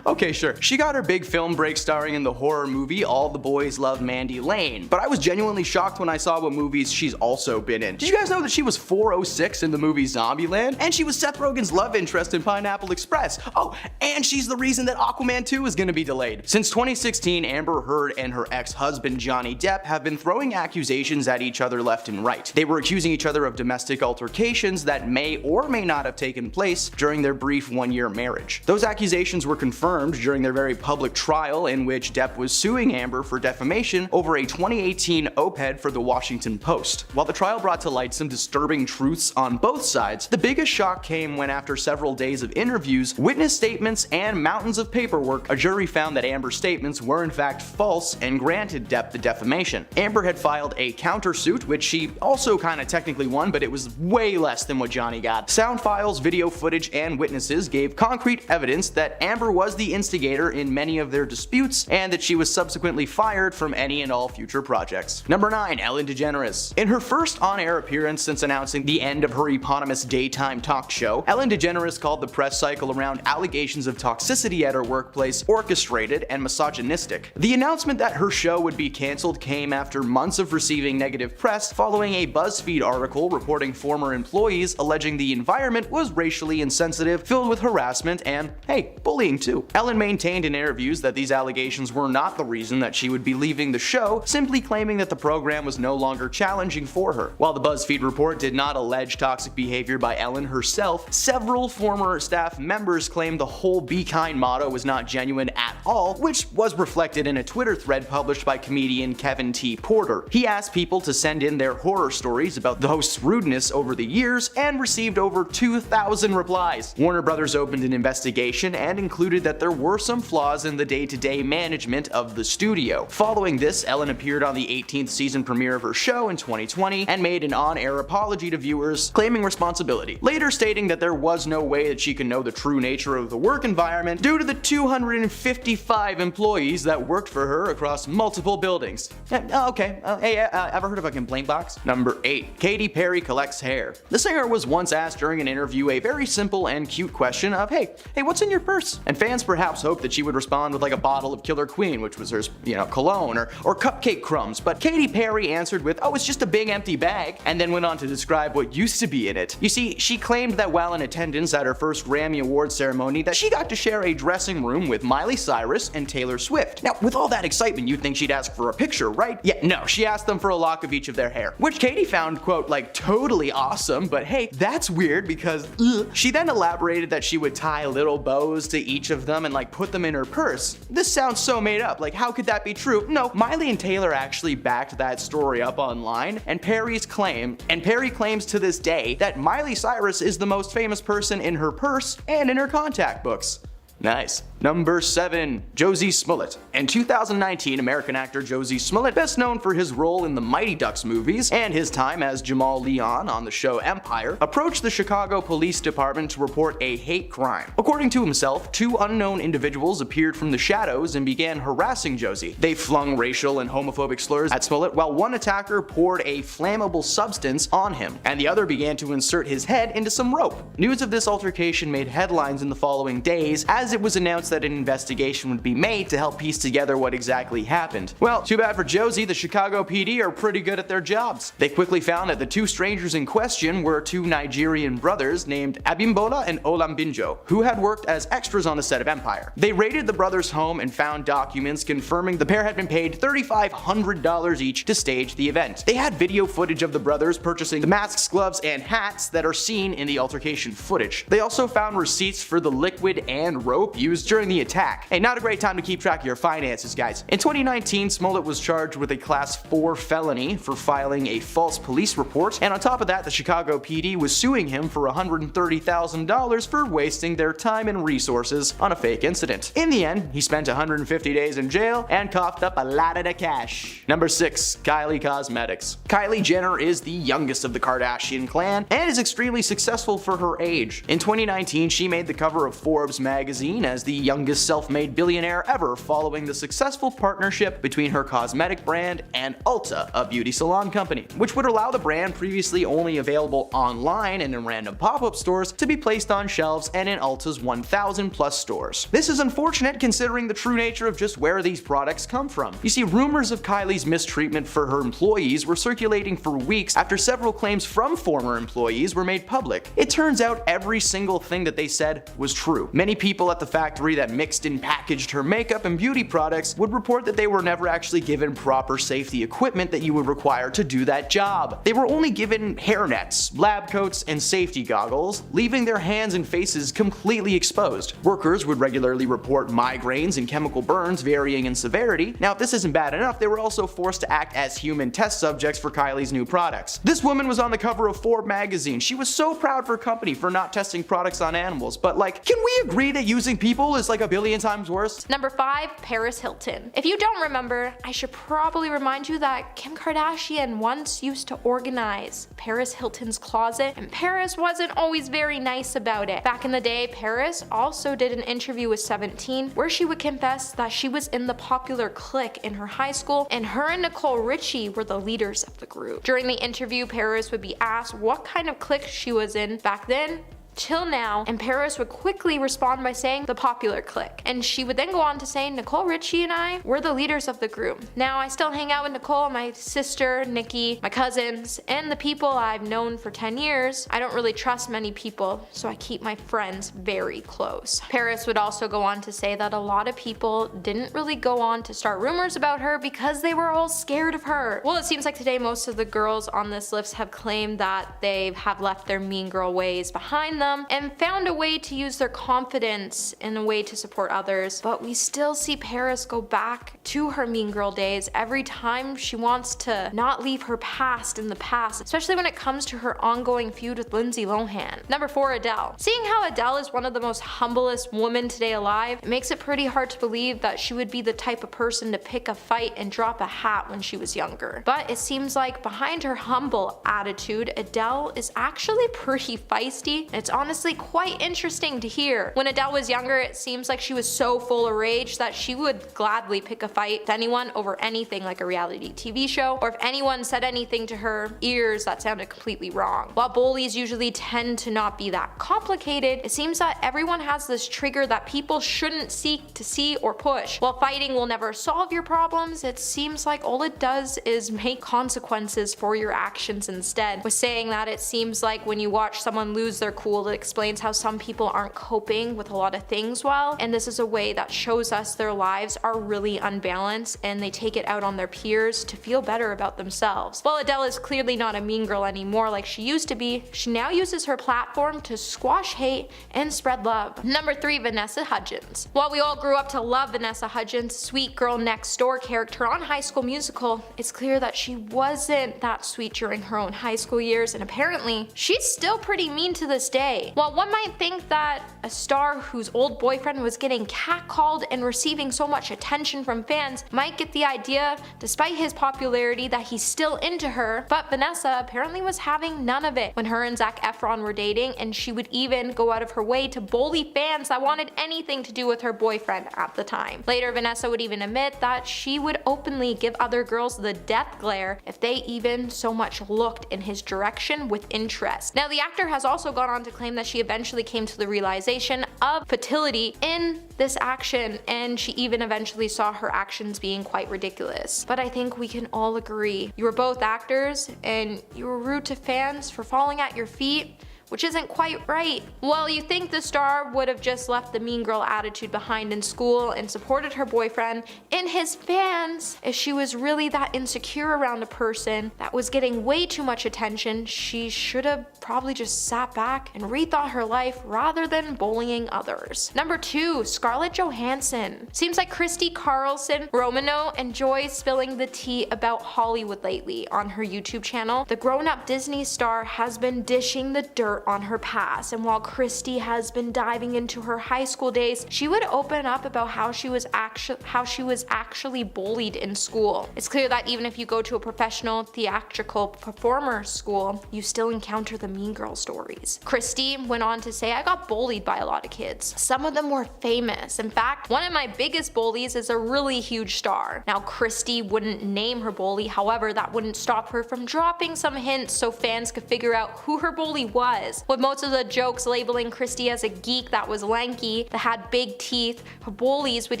Okay, sure. She got her big film break starring in the horror movie All the Boys Love Mandy Lane, but I was genuinely shocked when I saw what movies she's also been in. Did you guys know that she was 406 in the movie Zombieland? And she was Seth Rogen's love interest in Pineapple Express. Oh, and she's the reason that Aquaman 2 is gonna be delayed. Since 2016, Amber Heard and her ex-husband Johnny Depp have been throwing accusations at each other left and right. They were accusing each other of domestic altercations that may or may not have taken place during their brief one-year marriage. Those accusations were confirmed during their very public trial in which Depp was suing Amber for defamation over a 2018 op-ed for the Washington Post. While the trial brought to light some disturbing truths on both sides, the biggest shock came when after several days of interviews, witness statements, and mountains of paperwork, a jury found that Amber's statements were in fact false and granted Depp the defamation. Amber had filed a countersuit, which she also kinda technically won, but it was way less than what Johnny got. Sound files, video footage, and witnesses gave concrete evidence that Amber was the instigator in many of their disputes, and that she was subsequently fired from any and all future projects. Number 9. Ellen DeGeneres. In her first on-air appearance since announcing the end of her eponymous daytime talk show, Ellen DeGeneres called the press cycle around allegations of toxicity at her workplace orchestrated and misogynistic. The announcement that her show would be canceled came after months of receiving negative press following a BuzzFeed article reporting former employees alleging the environment was racially insensitive, filled with harassment and, hey, bullying too. Ellen maintained in interviews that these allegations were not the reason that she would be leaving the show, simply claiming that the program was no longer challenging for her. While the BuzzFeed report did not allege toxic behavior by Ellen herself, several former staff members claimed the whole "Be Kind" motto was not genuine at all, which was reflected in a Twitter thread published by comedian Kevin T. Porter. He asked people to send in their horror stories about the host's rudeness over the years and received over 2,000 replies. Warner Brothers opened an investigation and included that there were some flaws in the day-to-day management of the studio. Following this, Ellen appeared on the 18th season premiere of her show in 2020 and made an on-air apology to viewers, claiming responsibility, later stating that there was no way that she could know the true nature of the work environment due to the 255 employees that worked for her across multiple buildings. Ever heard of a complaint box? Number 8. Katy Perry collects hair. The singer was once asked during an interview a very simple and cute question of, hey, what's in your purse? And fans perhaps hoped that she would respond with like a bottle of Killer Queen, which was her, cologne or cupcake crumbs, but Katy Perry answered with, oh, it's just a big empty bag, and then went on to describe what used to be in it. You see, she claimed that while in attendance at her first Grammy Awards ceremony that she got to share a dressing room with Miley Cyrus and Taylor Swift. Now, with all that excitement, you'd think she'd ask for a picture, right? Yeah, no, she asked them for a lock of each of their hair, which Katy found, quote, like totally awesome, but hey, that's weird because ugh. She then elaborated that she would tie little bows to each of them and like put them in her purse. This sounds so made up, like how could that be true? No, Miley and Taylor actually backed that story up online, and Perry claims to this day that Miley Cyrus is the most famous person in her purse and in her contact books. Nice. Number 7. Josie Smollett. In 2019, American actor Josie Smollett, best known for his role in the Mighty Ducks movies and his time as Jamal Leon on the show Empire, approached the Chicago Police Department to report a hate crime. According to himself, 2 unknown individuals appeared from the shadows and began harassing Josie. They flung racial and homophobic slurs at Smollett while one attacker poured a flammable substance on him, and the other began to insert his head into some rope. News of this altercation made headlines in the following days as it was announced that an investigation would be made to help piece together what exactly happened. Well, too bad for Josie, the Chicago PD are pretty good at their jobs. They quickly found that the 2 strangers in question were 2 Nigerian brothers named Abimbola and Olambinjo, who had worked as extras on the set of Empire. They raided the brothers' home and found documents confirming the pair had been paid $3,500 each to stage the event. They had video footage of the brothers purchasing the masks, gloves, and hats that are seen in the altercation footage. They also found receipts for the liquid and rope used during the attack. Hey, not a great time to keep track of your finances, guys. In 2019, Smollett was charged with a Class 4 felony for filing a false police report, and on top of that, the Chicago PD was suing him for $130,000 for wasting their time and resources on a fake incident. In the end, he spent 150 days in jail and coughed up a lot of the cash. Number 6. Kylie Cosmetics. Kylie Jenner is the youngest of the Kardashian clan and is extremely successful for her age. In 2019, she made the cover of Forbes magazine as the youngest self-made billionaire ever, following the successful partnership between her cosmetic brand and Ulta, a beauty salon company, which would allow the brand previously only available online and in random pop-up stores to be placed on shelves and in Ulta's 1,000 plus stores. This is unfortunate considering the true nature of just where these products come from. You see, rumors of Kylie's mistreatment for her employees were circulating for weeks after several claims from former employees were made public. It turns out every single thing that they said was true. Many people at the factory that mixed and packaged her makeup and beauty products would report that they were never actually given proper safety equipment that you would require to do that job. They were only given hairnets, lab coats, and safety goggles, leaving their hands and faces completely exposed. Workers would regularly report migraines and chemical burns varying in severity. Now, if this isn't bad enough, they were also forced to act as human test subjects for Kylie's new products. This woman was on the cover of Forbes magazine. She was so proud of her company for not testing products on animals, but like, can we agree that using people is like a billion times worse? Number 5. Paris Hilton. If you don't remember, I should probably remind you that Kim Kardashian once used to organize Paris Hilton's closet, and Paris wasn't always very nice about it. Back in the day, Paris also did an interview with 17 where she would confess that she was in the popular clique in her high school, and her and Nicole Richie were the leaders of the group. During the interview, Paris would be asked what kind of clique she was in back then till now, and Paris would quickly respond by saying the popular clique, and she would then go on to say Nicole Richie and I were the leaders of the group. Now I still hang out with Nicole, my sister, Nikki, my cousins, and the people I've known for 10 years. I don't really trust many people, so I keep my friends very close. Paris would also go on to say that a lot of people didn't really go on to start rumors about her because they were all scared of her. Well, it seems like today most of the girls on this list have claimed that they have left their mean girl ways behind them them and found a way to use their confidence in a way to support others. But we still see Paris go back to her mean girl days every time she wants to not leave her past in the past, especially when it comes to her ongoing feud with Lindsay Lohan. Number 4, Adele. Seeing how Adele is one of the most humblest women today alive, it makes it pretty hard to believe that she would be the type of person to pick a fight and drop a hat when she was younger. But it seems like behind her humble attitude, Adele is actually pretty feisty, and it's honestly quite interesting to hear. When Adele was younger, it seems like she was so full of rage that she would gladly pick a fight with anyone over anything like a reality TV show, or if anyone said anything to her ears that sounded completely wrong. While bullies usually tend to not be that complicated, it seems that everyone has this trigger that people shouldn't seek to see or push. While fighting will never solve your problems, it seems like all it does is make consequences for your actions instead. With saying that, it seems like when you watch someone lose their cool, it explains how some people aren't coping with a lot of things well, and this is a way that shows us their lives are really unbalanced and they take it out on their peers to feel better about themselves. While Adele is clearly not a mean girl anymore like she used to be, she now uses her platform to squash hate and spread love. Number 3, Vanessa Hudgens. While we all grew up to love Vanessa Hudgens' sweet girl next door character on High School Musical, it's clear that she wasn't that sweet during her own high school years, and apparently she's still pretty mean to this day. While one might think that a star whose old boyfriend was getting catcalled and receiving so much attention from fans might get the idea, despite his popularity, that he's still into her, but Vanessa apparently was having none of it when her and Zac Efron were dating, and she would even go out of her way to bully fans that wanted anything to do with her boyfriend at the time. Later, Vanessa would even admit that she would openly give other girls the death glare if they even so much looked in his direction with interest. Now, the actor has also gone on to claim that she eventually came to the realization of futility in this action, and she even eventually saw her actions being quite ridiculous. But I think we can all agree, you were both actors and you were rude to fans for falling at your feet, which isn't quite right. Well, you think the star would have just left the mean girl attitude behind in school and supported her boyfriend and his fans. If she was really that insecure around a person that was getting way too much attention, she should have probably just sat back and rethought her life rather than bullying others. Number 2, Scarlett Johansson. Seems like Christy Carlson Romano enjoys spilling the tea about Hollywood lately on her YouTube channel. The grown-up Disney star has been dishing the dirt on her past, and while Christy has been diving into her high school days, she would open up about how she was actually bullied in school. It's clear that even if you go to a professional theatrical performer school, you still encounter the mean girl stories. Christy went on to say, "I got bullied by a lot of kids. Some of them were famous. In fact, one of my biggest bullies is a really huge star." Now, Christy wouldn't name her bully, however, that wouldn't stop her from dropping some hints so fans could figure out who her bully was. With most of the jokes labeling Christy as a geek that was lanky, that had big teeth, her bullies would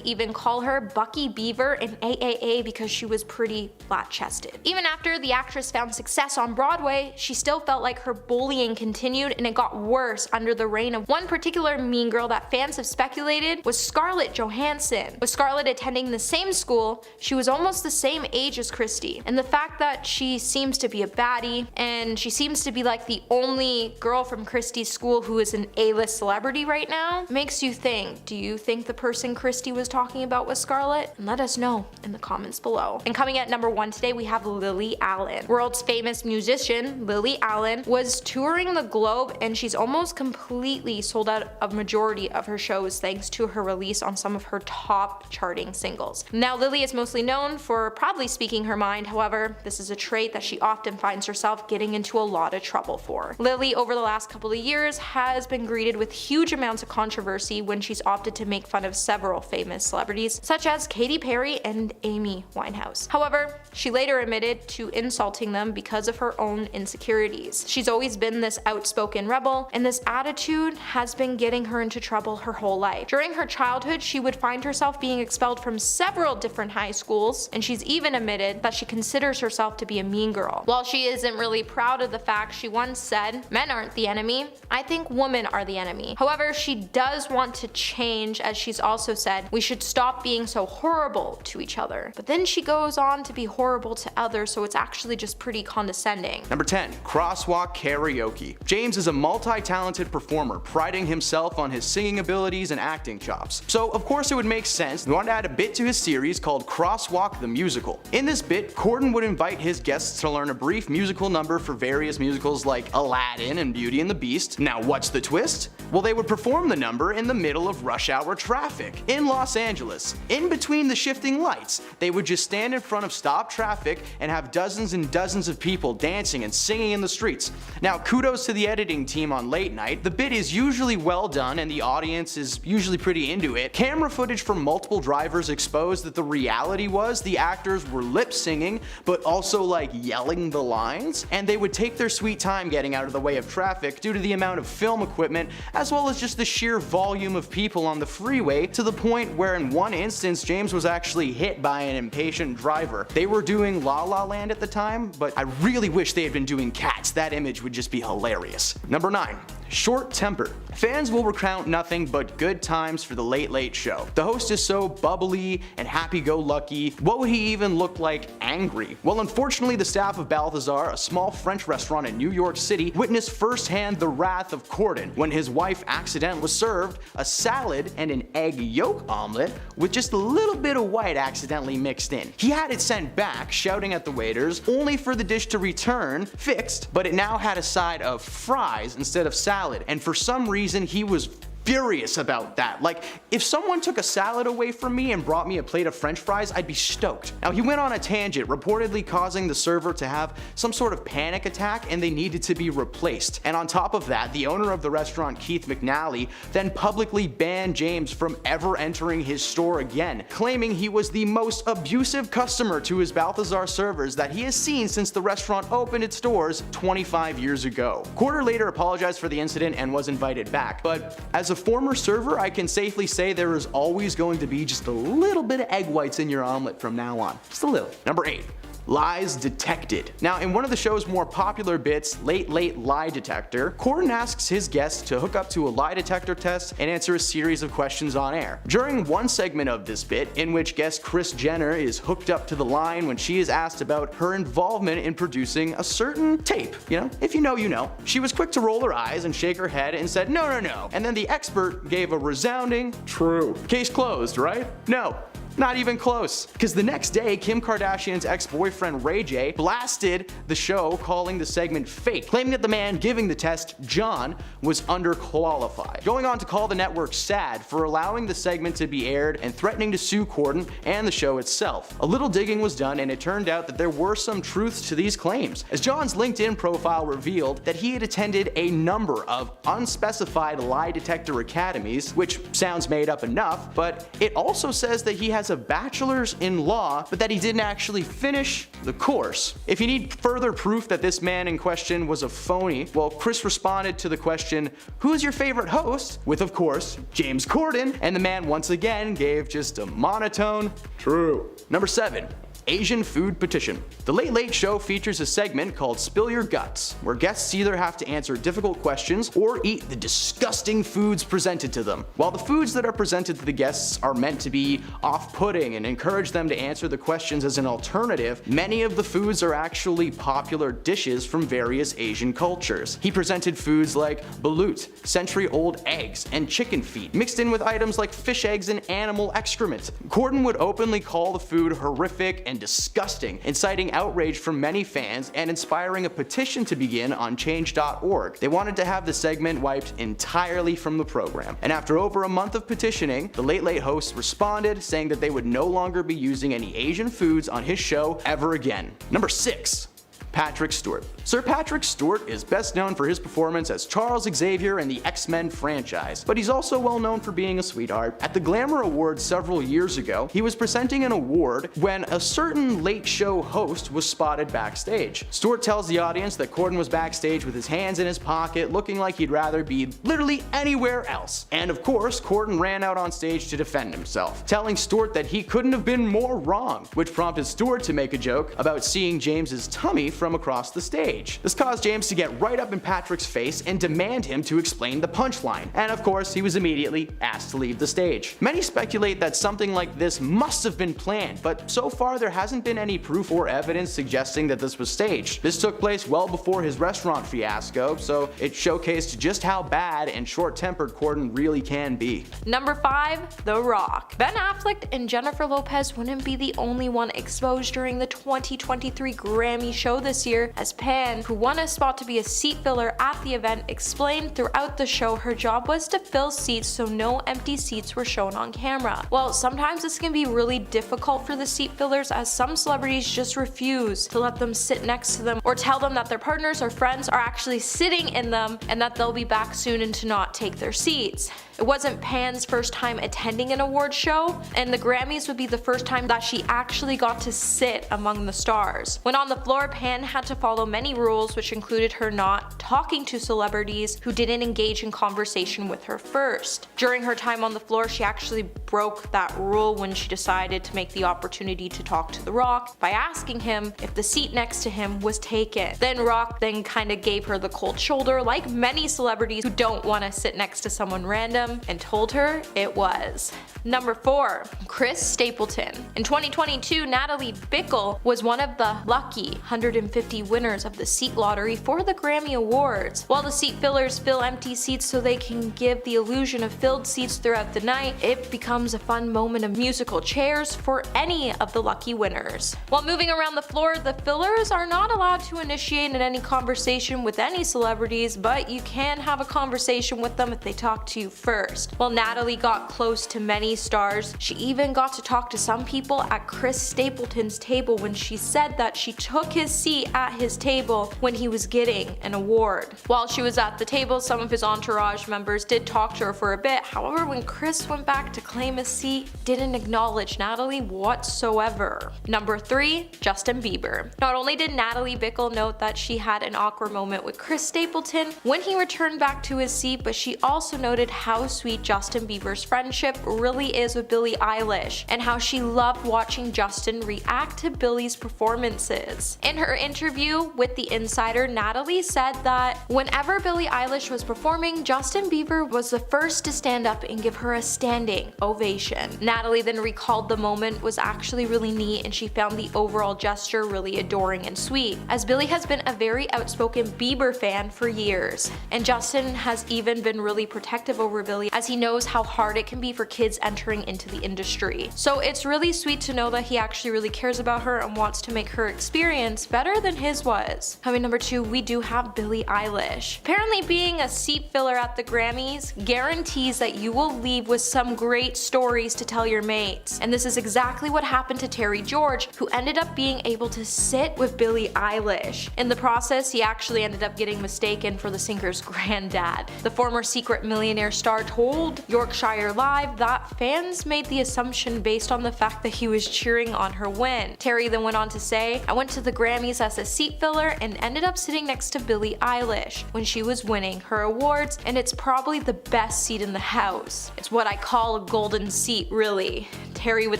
even call her Bucky Beaver and AAA because she was pretty flat-chested. Even after the actress found success on Broadway, she still felt like her bullying continued, and it got worse under the reign of one particular mean girl that fans have speculated was Scarlett Johansson. With Scarlett attending the same school, she was almost the same age as Christy, and the fact that she seems to be a baddie, and she seems to be like the only girl from Christy's school who is an A-list celebrity right now, makes you think, do you think the person Christy was talking about was Scarlett? And let us know in the comments below. And coming at number 1 today, we have Lily Allen. World's famous musician, Lily Allen, was touring the globe, and she's almost completely sold out of majority of her shows thanks to her release on some of her top charting singles. Now, Lily is mostly known for proudly speaking her mind, however, this is a trait that she often finds herself getting into a lot of trouble for. Lily, over the last couple of years, has been greeted with huge amounts of controversy when she's opted to make fun of several famous celebrities, such as Katy Perry and Amy Winehouse. However, she later admitted to insulting them because of her own insecurities. She's always been this outspoken rebel, and this attitude has been getting her into trouble her whole life. During her childhood, she would find herself being expelled from several different high schools, and she's even admitted that she considers herself to be a mean girl. While she isn't really proud of the fact, she once said, "Men aren't aren't the enemy. I think women are the enemy. However, she does want to change, as she's also said, we should stop being so horrible to each other. But then she goes on to be horrible to others, so it's actually just pretty condescending. Number 10. Crosswalk karaoke. James is a multi-talented performer, priding himself on his singing abilities and acting chops. So of course it would make sense we wanted to add a bit to his series called Crosswalk the Musical. In this bit, Corden would invite his guests to learn a brief musical number for various musicals like Aladdin and Beauty and the Beast. Now what's the twist? Well, they would perform the number in the middle of rush hour traffic in Los Angeles. In between the shifting lights, they would just stand in front of stopped traffic and have dozens and dozens of people dancing and singing in the streets. Now kudos to the editing team on Late Night. The bit is usually well done and the audience is usually pretty into it. Camera footage from multiple drivers exposed that the reality was the actors were lip singing but also like yelling the lines, and they would take their sweet time getting out of the way of traffic due to the amount of film equipment as well as just the sheer volume of people on the freeway, to the point where in one instance James was actually hit by an impatient driver. They were doing La La Land at the time, but I really wish they had been doing Cats. That image would just be hilarious. Number 9. Short temper. Fans will recount nothing but good times for the Late Late Show. The host is so bubbly and happy-go-lucky. What would he even look like angry? Well, unfortunately, the staff of Balthazar, a small French restaurant in New York City, witnessed firsthand the wrath of Corden when his wife accidentally was served a salad and an egg yolk omelet with just a little bit of white accidentally mixed in. He had it sent back, shouting at the waiters, only for the dish to return fixed, but it now had a side of fries instead of salad. And for some reason, he was furious about that. Like, if someone took a salad away from me and brought me a plate of French fries, I'd be stoked. Now, he went on a tangent, reportedly causing the server to have some sort of panic attack and they needed to be replaced. And on top of that, the owner of the restaurant, Keith McNally, then publicly banned James from ever entering his store again, claiming he was the most abusive customer to his Balthazar servers that he has seen since the restaurant opened its doors 25 years ago. Corden later apologized for the incident and was invited back, but as a former server, I can safely say there is always going to be just a little bit of egg whites in your omelet from now on. Just a little. Number 8. Lies detected. Now, in one of the show's more popular bits, Late Late Lie Detector, Corden asks his guests to hook up to a lie detector test and answer a series of questions on air. During one segment of this bit, in which guest Kris Jenner is hooked up to the line when she is asked about her involvement in producing a certain tape, if you know, you know. She was quick to roll her eyes and shake her head and said, no, no, no. And then the expert gave a resounding, true. Case closed, right? No. Not even close. Because the next day, Kim Kardashian's ex-boyfriend Ray J blasted the show, calling the segment fake, claiming that the man giving the test, John, was underqualified. Going on to call the network sad for allowing the segment to be aired and threatening to sue Corden and the show itself. A little digging was done and it turned out that there were some truths to these claims, as John's LinkedIn profile revealed that he had attended a number of unspecified lie detector academies, which sounds made up enough, but it also says that he has a bachelor's in law, but that he didn't actually finish the course. If you need further proof that this man in question was a phony, well, Kris responded to the question, "Who is your favorite host?" with, of course, James Corden, and the man once again gave just a monotone, true. Number 7. Asian food petition. The Late Late Show features a segment called Spill Your Guts, where guests either have to answer difficult questions or eat the disgusting foods presented to them. While the foods that are presented to the guests are meant to be off-putting and encourage them to answer the questions as an alternative, many of the foods are actually popular dishes from various Asian cultures. He presented foods like balut, century-old eggs, and chicken feet, mixed in with items like fish eggs and animal excrement. Corden would openly call the food horrific and disgusting, inciting outrage from many fans and inspiring a petition to begin on change.org. They wanted to have the segment wiped entirely from the program. And after over a month of petitioning, the Late Late hosts responded, saying that they would no longer be using any Asian foods on his show ever again. Number 6. Patrick Stewart. Sir Patrick Stewart is best known for his performance as Charles Xavier in the X-Men franchise, but he's also well known for being a sweetheart. At the Glamour Awards several years ago, he was presenting an award when a certain late show host was spotted backstage. Stewart tells the audience that Corden was backstage with his hands in his pocket, looking like he'd rather be literally anywhere else. And of course, Corden ran out on stage to defend himself, telling Stewart that he couldn't have been more wrong, which prompted Stewart to make a joke about seeing James's tummy from across the stage. This caused James to get right up in Patrick's face and demand him to explain the punchline, and of course he was immediately asked to leave the stage. Many speculate that something like this must have been planned, but so far there hasn't been any proof or evidence suggesting that this was staged. This took place well before his restaurant fiasco, so it showcased just how bad and short-tempered Corden really can be. Number 5. The Rock. Ben Affleck and Jennifer Lopez wouldn't be the only one exposed during the 2023 Grammy show this year, as Pan, who won a spot to be a seat filler at the event, explained throughout the show her job was to fill seats so no empty seats were shown on camera. Well, sometimes this can be really difficult for the seat fillers, as some celebrities just refuse to let them sit next to them or tell them that their partners or friends are actually sitting in them and that they'll be back soon and to not take their seats. It wasn't Pan's first time attending an award show, and the Grammys would be the first time that she actually got to sit among the stars. When on the floor, Pan had to follow many rules, which included her not talking to celebrities who didn't engage in conversation with her first. During her time on the floor, she actually broke that rule when she decided to make the opportunity to talk to The Rock by asking him if the seat next to him was taken. Then Rock kind of gave her the cold shoulder, like many celebrities who don't want to sit next to someone random, and told her it was. Number 4. Chris Stapleton. In 2022, Natalie Bickle was one of the lucky 150 winners of the seat lottery for the Grammy Awards. While the seat fillers fill empty seats so they can give the illusion of filled seats throughout the night, it becomes a fun moment of musical chairs for any of the lucky winners. While moving around the floor, the fillers are not allowed to initiate any conversation with any celebrities, but you can have a conversation with them if they talk to you first. While Natalie got close to many stars, she even got to talk to some people at Chris Stapleton's table when she said that she took his seat at his table when he was getting an award. While she was at the table, some of his entourage members did talk to her for a bit. However, when Chris went back to claim his seat, didn't acknowledge Natalie whatsoever. Number 3. Justin Bieber. Not only did Natalie Bickle note that she had an awkward moment with Chris Stapleton when he returned back to his seat, but she also noted how sweet Justin Bieber's friendship really is with Billie Eilish, and how she loved watching Justin react to Billie's performances. In her interview with The Insider, Natalie said that whenever Billie Eilish was performing, Justin Bieber was the first to stand up and give her a standing ovation. Natalie then recalled the moment was actually really neat, and she found the overall gesture really adoring and sweet, as Billie has been a very outspoken Bieber fan for years, and Justin has even been really protective over Billie, as he knows how hard it can be for kids entering into the industry. So it's really sweet to know that he actually really cares about her and wants to make her experience better than his was. Coming number 2, we do have Billie Eilish. Apparently being a seat filler at the Grammys guarantees that you will leave with some great stories to tell your mates. And this is exactly what happened to Terry George, who ended up being able to sit with Billie Eilish. In the process, he actually ended up getting mistaken for the singer's granddad. The former secret millionaire star told Yorkshire Live that fans made the assumption based on the fact that he was cheering on her win. Terry then went on to say, "I went to the Grammys as a seat filler and ended up sitting next to Billie Eilish when she was winning her awards, and it's probably the best seat in the house. It's what I call a golden seat, really." Terry would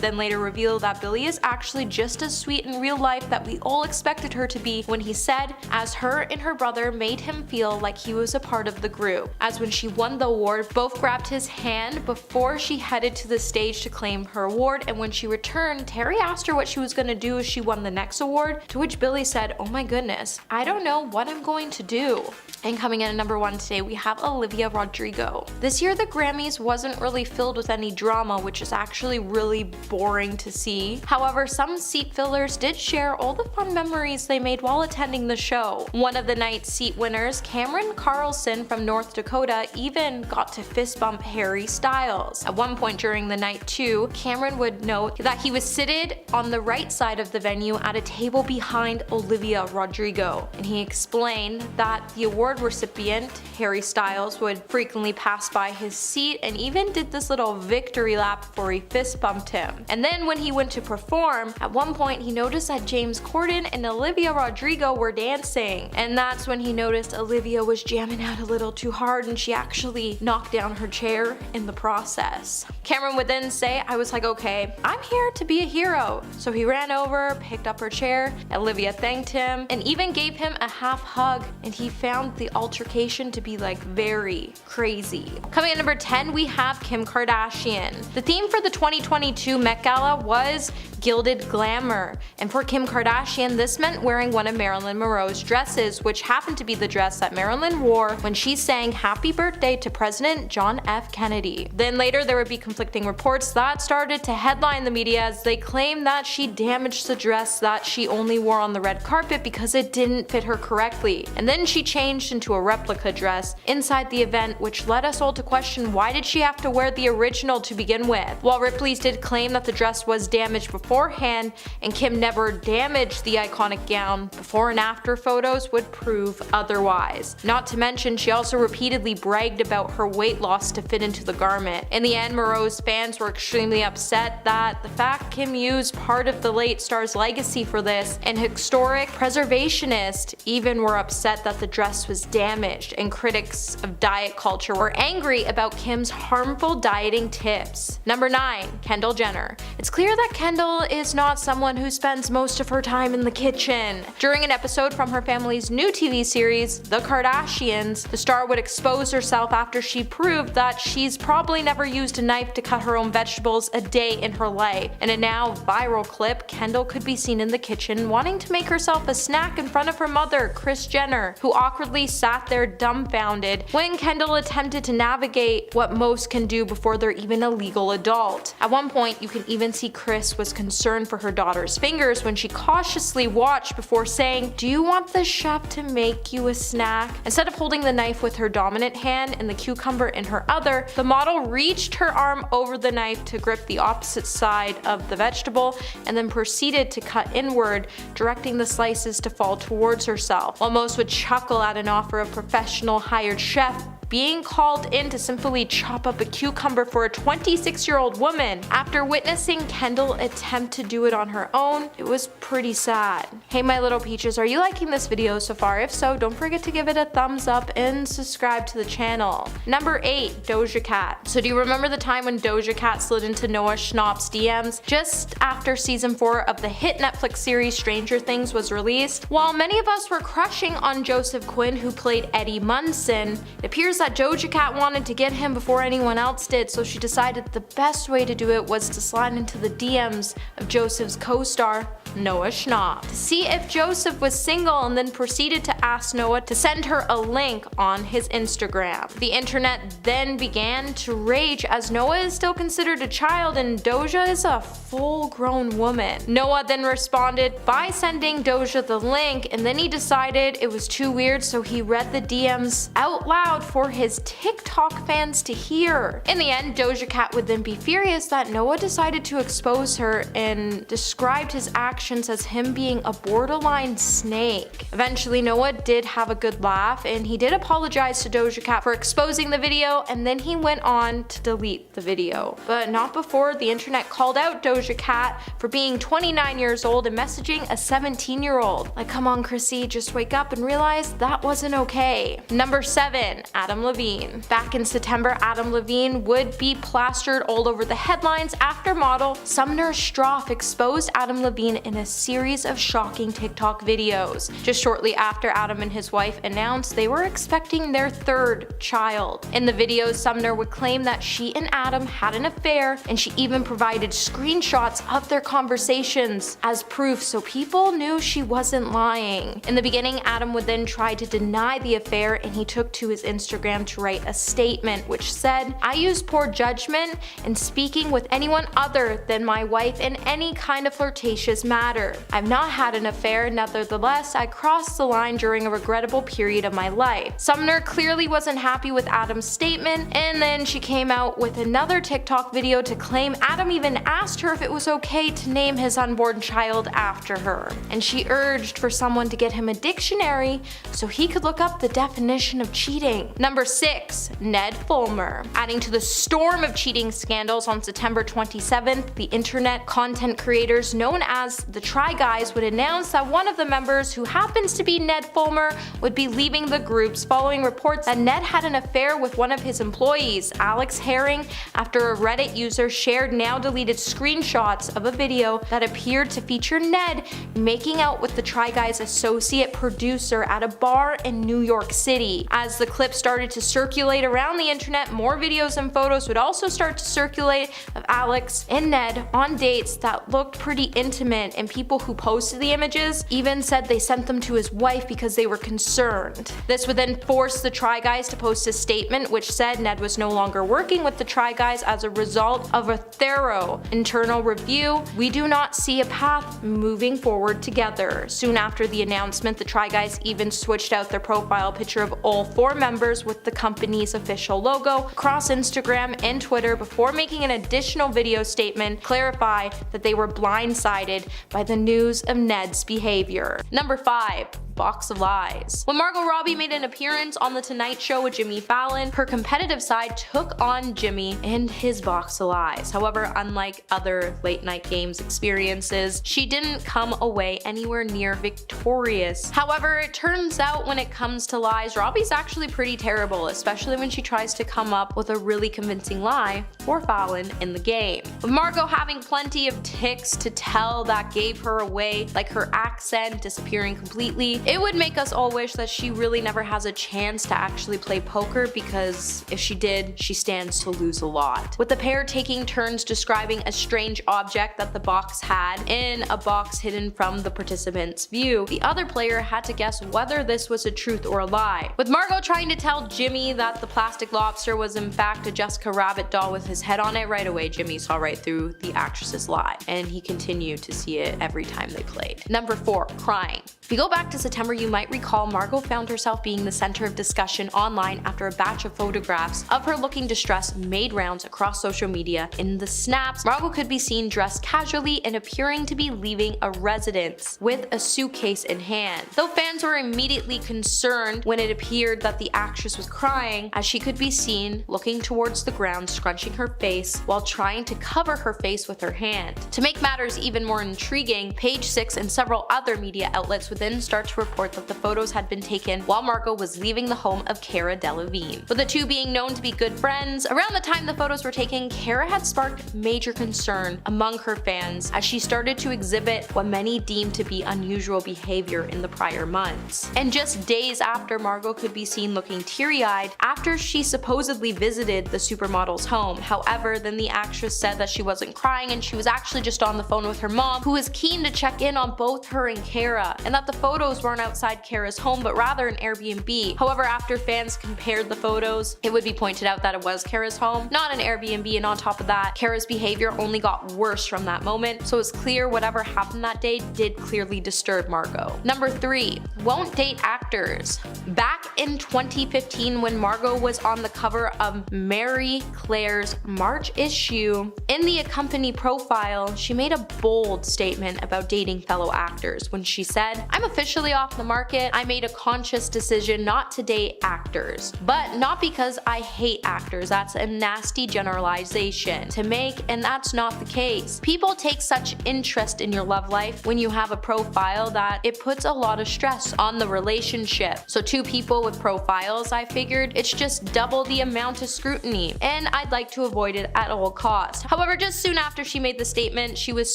then later reveal that Billie is actually just as sweet in real life that we all expected her to be, when he said, as her and her brother made him feel like he was a part of the group. As when she won the award, both grabbed his hand before she headed to the stage to claim her award, and when she returned, Terry asked her what she was going to do if she won the next award, to which Billie said, "Oh my goodness, I don't know what I'm going to do." And coming in at number 1 today, we have Olivia Rodrigo. This year the Grammys wasn't really filled with any drama, which is actually really boring to see. However, some seat fillers did share all the fun memories they made while attending the show. One of the night's seat winners, Cameron Carlson from North Dakota, even got to fist bump Harry Styles. At one point during the night too, Cameron would note that he was seated on the right side of the venue at a table behind Olivia Rodrigo, and he explained that the award recipient, Harry Styles, would frequently pass by his seat and even did this little victory lap before he fist bumped bumped him. And then when he went to perform, at one point he noticed that James Corden and Olivia Rodrigo were dancing. And that's when he noticed Olivia was jamming out a little too hard and she actually knocked down her chair in the process. Cameron would then say, I was like, okay, I'm here to be a hero. So he ran over, picked up her chair, Olivia thanked him, and even gave him a half hug, and he found the altercation to be like very crazy. Coming at number 10, we have Kim Kardashian. The theme for the 2022 Met Gala was gilded glamour, and for Kim Kardashian this meant wearing one of Marilyn Monroe's dresses, which happened to be the dress that Marilyn wore when she sang Happy Birthday to President John F. Kennedy. Then later there would be conflicting reports that started to headline the media as they claimed that she damaged the dress that she only wore on the red carpet because it didn't fit her correctly, and then she changed into a replica dress inside the event, which led us all to question why did she have to wear the original to begin with. While Ripley's did claim that the dress was damaged beforehand and Kim never damaged the iconic gown, before and after photos would prove otherwise. Not to mention she also repeatedly bragged about her weight loss to fit into the garment. In the end, Monroe's fans were extremely upset that the fact Kim used part of the late star's legacy for this, and historic preservationists even were upset that the dress was damaged, and critics of diet culture were angry about Kim's harmful dieting tips. Number 9. Kendall Jenner. It's clear that Kendall is not someone who spends most of her time in the kitchen. During an episode from her family's new TV series, The Kardashians, the star would expose herself after she proved that she's probably never used a knife to cut her own vegetables a day in her life. In a now viral clip, Kendall could be seen in the kitchen wanting to make herself a snack in front of her mother, Kris Jenner, who awkwardly sat there dumbfounded when Kendall attempted to navigate what most can do before they're even a legal adult. At one point, you can even see Kris was concerned for her daughter's fingers when she cautiously watched before saying, "Do you want the chef to make you a snack?" Instead of holding the knife with her dominant hand and the cucumber in her other, the model reached her arm over the knife to grip the opposite side of the vegetable and then proceeded to cut inward, directing the slices to fall towards herself. While most would chuckle at an offer of professional hired chef being called in to simply chop up a cucumber for a 26-year-old woman, after witnessing Kendall attempt to do it on her own, it was pretty sad. Hey my little peaches, are you liking this video so far? If so, don't forget to give it a thumbs up and subscribe to the channel. Number 8. Doja Cat. So do you remember the time when Doja Cat slid into Noah Schnapp's DMs just after season 4 of the hit Netflix series Stranger Things was released? While many of us were crushing on Joseph Quinn, who played Eddie Munson, it appears that Doja Cat wanted to get him before anyone else did, so she decided the best way to do it was to slide into the DMs of Joseph's co-star, Noah Schnapp, to see if Joseph was single, and then proceeded to ask Noah to send her a link on his Instagram. The internet then began to rage as Noah is still considered a child and Doja is a full-grown woman. Noah then responded by sending Doja the link, and then he decided it was too weird, so he read the DMs out loud for his TikTok fans to hear. In the end, Doja Cat would then be furious that Noah decided to expose her and described his actions as him being a borderline snake. Eventually, Noah did have a good laugh and he did apologize to Doja Cat for exposing the video, and then he went on to delete the video. But not before the internet called out Doja Cat for being 29 years old and messaging a 17-year-old. Like, come on Chrissy, just wake up and realize that wasn't okay. Number 7. Adam Levine. Back in September, Adam Levine would be plastered all over the headlines after model Sumner Stroff exposed Adam Levine in a series of shocking TikTok videos. Just shortly after Adam and his wife announced they were expecting their 3rd child. In the videos, Sumner would claim that she and Adam had an affair, and she even provided screenshots of their conversations as proof, so people knew she wasn't lying. In the beginning, Adam would then try to deny the affair, and he took to his Instagram to write a statement which said, "I use poor judgment in speaking with anyone other than my wife in any kind of flirtatious matter. matter. I've not had an affair, nevertheless, I crossed the line during a regrettable period of my life. Sumner clearly wasn't happy with Adam's statement, and then she came out with another TikTok video to claim Adam even asked her if it was okay to name his unborn child after her, and she urged for someone to get him a dictionary so he could look up the definition of cheating. Number 6. Ned Fulmer. Adding to the storm of cheating scandals on September 27th, the internet content creators known as the Try Guys would announce that one of the members, who happens to be Ned Fulmer, would be leaving the groups following reports that Ned had an affair with one of his employees, Alex Herring, after a Reddit user shared now deleted screenshots of a video that appeared to feature Ned making out with the Try Guys associate producer at a bar in New York City. As the clip started to circulate around the internet, more videos and photos would also start to circulate of Alex and Ned on dates that looked pretty intimate, and people who posted the images even said they sent them to his wife because they were concerned. This would then force the Try Guys to post a statement which said Ned was no longer working with the Try Guys as a result of a thorough internal review. We do not see a path moving forward together. Soon after the announcement, the Try Guys even switched out their profile picture of all 4 members with the company's official logo across Instagram and Twitter before making an additional video statement clarify that they were blindsided by the news of Ned's behavior. Number 5. Box of Lies. When Margot Robbie made an appearance on The Tonight Show with Jimmy Fallon, her competitive side took on Jimmy and his box of lies. However, unlike other late night games experiences, she didn't come away anywhere near victorious. However, it turns out when it comes to lies, Robbie's actually pretty terrible, especially when she tries to come up with a really convincing lie for Fallon in the game. With Margot having plenty of tics to tell that gave her away, like her accent disappearing completely, it would make us all wish that she really never has a chance to actually play poker, because if she did, she stands to lose a lot. With the pair taking turns describing a strange object that the box had in a box hidden from the participant's view, the other player had to guess whether this was a truth or a lie. With Margot trying to tell Jimmy that the plastic lobster was in fact a Jessica Rabbit doll with his head on it, right away Jimmy saw right through the actress's lie, and he continued to see it every time they played. Number 4. Crying. If you go back to September, you might recall Margot found herself being the center of discussion online after a batch of photographs of her looking distressed made rounds across social media. In the snaps, Margot could be seen dressed casually and appearing to be leaving a residence with a suitcase in hand. Though fans were immediately concerned when it appeared that the actress was crying, as she could be seen looking towards the ground, scrunching her face while trying to cover her face with her hand. To make matters even more intriguing, Page 6 and several other media outlets would then start to report that the photos had been taken while Margot was leaving the home of Cara Delevingne. With the two being known to be good friends, around the time the photos were taken, Cara had sparked major concern among her fans as she started to exhibit what many deemed to be unusual behavior in the prior months. And just days after, Margot could be seen looking teary-eyed after she supposedly visited the supermodel's home. However, then the actress said that she wasn't crying and she was actually just on the phone with her mom, who was keen to check in on both her and Cara, and that the photos weren't outside Cara's home but rather an Airbnb. However, after fans compared the photos, it would be pointed out that it was Cara's home, not an Airbnb, and on top of that, Cara's behavior only got worse from that moment, so it's clear whatever happened that day did clearly disturb Margot. Number 3. Won't date actors. Back in 2015, when Margot was on the cover of Marie Claire's March issue, in the accompany profile, she made a bold statement about dating fellow actors when she said, "I'm officially off the market. I made a conscious decision not to date actors, but not because I hate actors. That's a nasty generalization to make, and that's not the case. People take such interest in your love life when you have a profile that it puts a lot of stress on the relationship. So 2 people with profiles, I figured it's just double the amount of scrutiny, and I'd like to avoid it at all costs." However, just soon after she made the statement, she was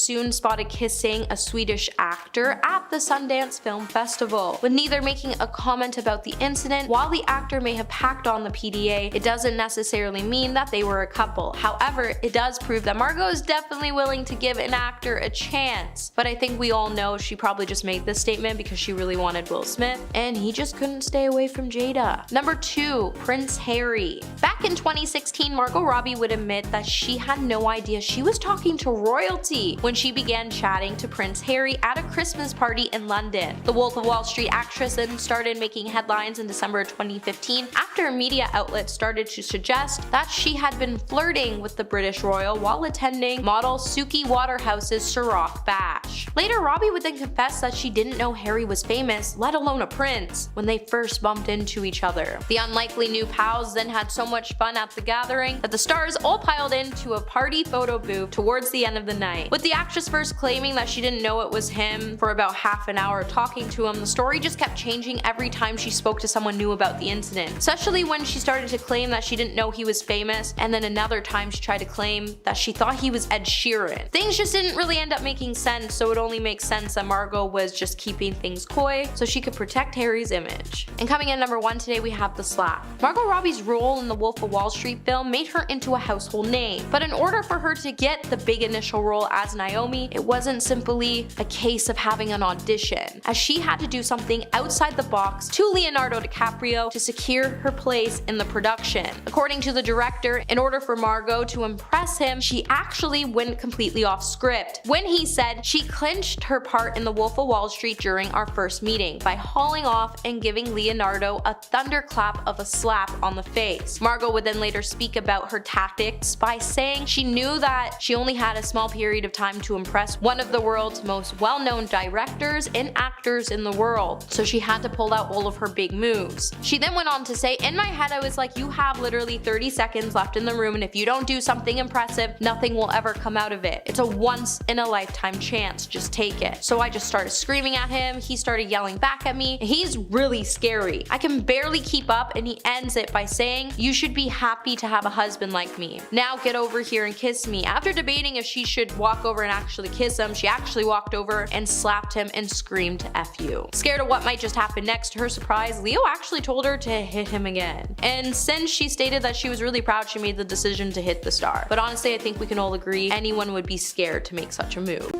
soon spotted kissing a Swedish actor at the Sundance Sundance Film Festival. With neither making a comment about the incident, while the actor may have packed on the PDA, it doesn't necessarily mean that they were a couple. However, it does prove that Margot is definitely willing to give an actor a chance. But I think we all know she probably just made this statement because she really wanted Will Smith, and he just couldn't stay away from Jada. Number 2. Prince Harry. Back in 2016, Margot Robbie would admit that she had no idea she was talking to royalty when she began chatting to Prince Harry at a Christmas party in London. The Wolf of Wall Street actress then started making headlines in December 2015 after a media outlet started to suggest that she had been flirting with the British royal while attending model Suki Waterhouse's Ciroc Bash. Later, Robbie would then confess that she didn't know Harry was famous, let alone a prince, when they first bumped into each other. The unlikely new pals then had so much fun at the gathering that the stars all piled into a party photo booth towards the end of the night. With the actress first claiming that she didn't know it was him for about half an hour talking to him, the story just kept changing every time she spoke to someone new about the incident, especially when she started to claim that she didn't know he was famous, and then another time she tried to claim that she thought he was Ed Sheeran. Things just didn't really end up making sense, so it only makes sense that Margot was just keeping things coy so she could protect Harry's image. And coming in number 1 today, we have The Slap. Margot Robbie's role in the Wolf of Wall Street film made her into a household name, but in order for her to get the big initial role as Naomi, it wasn't simply a case of having an audition, as she had to do something outside the box to Leonardo DiCaprio to secure her place in the production. According to the director, in order for Margot to impress him, she actually went completely off script when he said she clinched her part in the Wolf of Wall Street during our first meeting by hauling off and giving Leonardo a thunderclap of a slap on the face. Margot would then later speak about her tactics by saying she knew that she only had a small period of time to impress one of the world's most well-known directors and actors in the world, so she had to pull out all of her big moves. She then went on to say, "In my head I was like, you have literally 30 seconds left in the room, and if you don't do something impressive, nothing will ever come out of it. It's a once in a lifetime chance, just take it." So I just started screaming at him, he started yelling back at me, and he's really scary. I can barely keep up, and he ends it by saying, "You should be happy to have a husband like me. Now get over here and kiss me." After debating if she should walk over and actually kiss him, she actually walked over and slapped him and screamed "F you." Scared of what might just happen next, to her surprise, Leo actually told her to hit him again. And since she stated that she was really proud, she made the decision to hit the star. But honestly, I think we can all agree anyone would be scared to make such a move.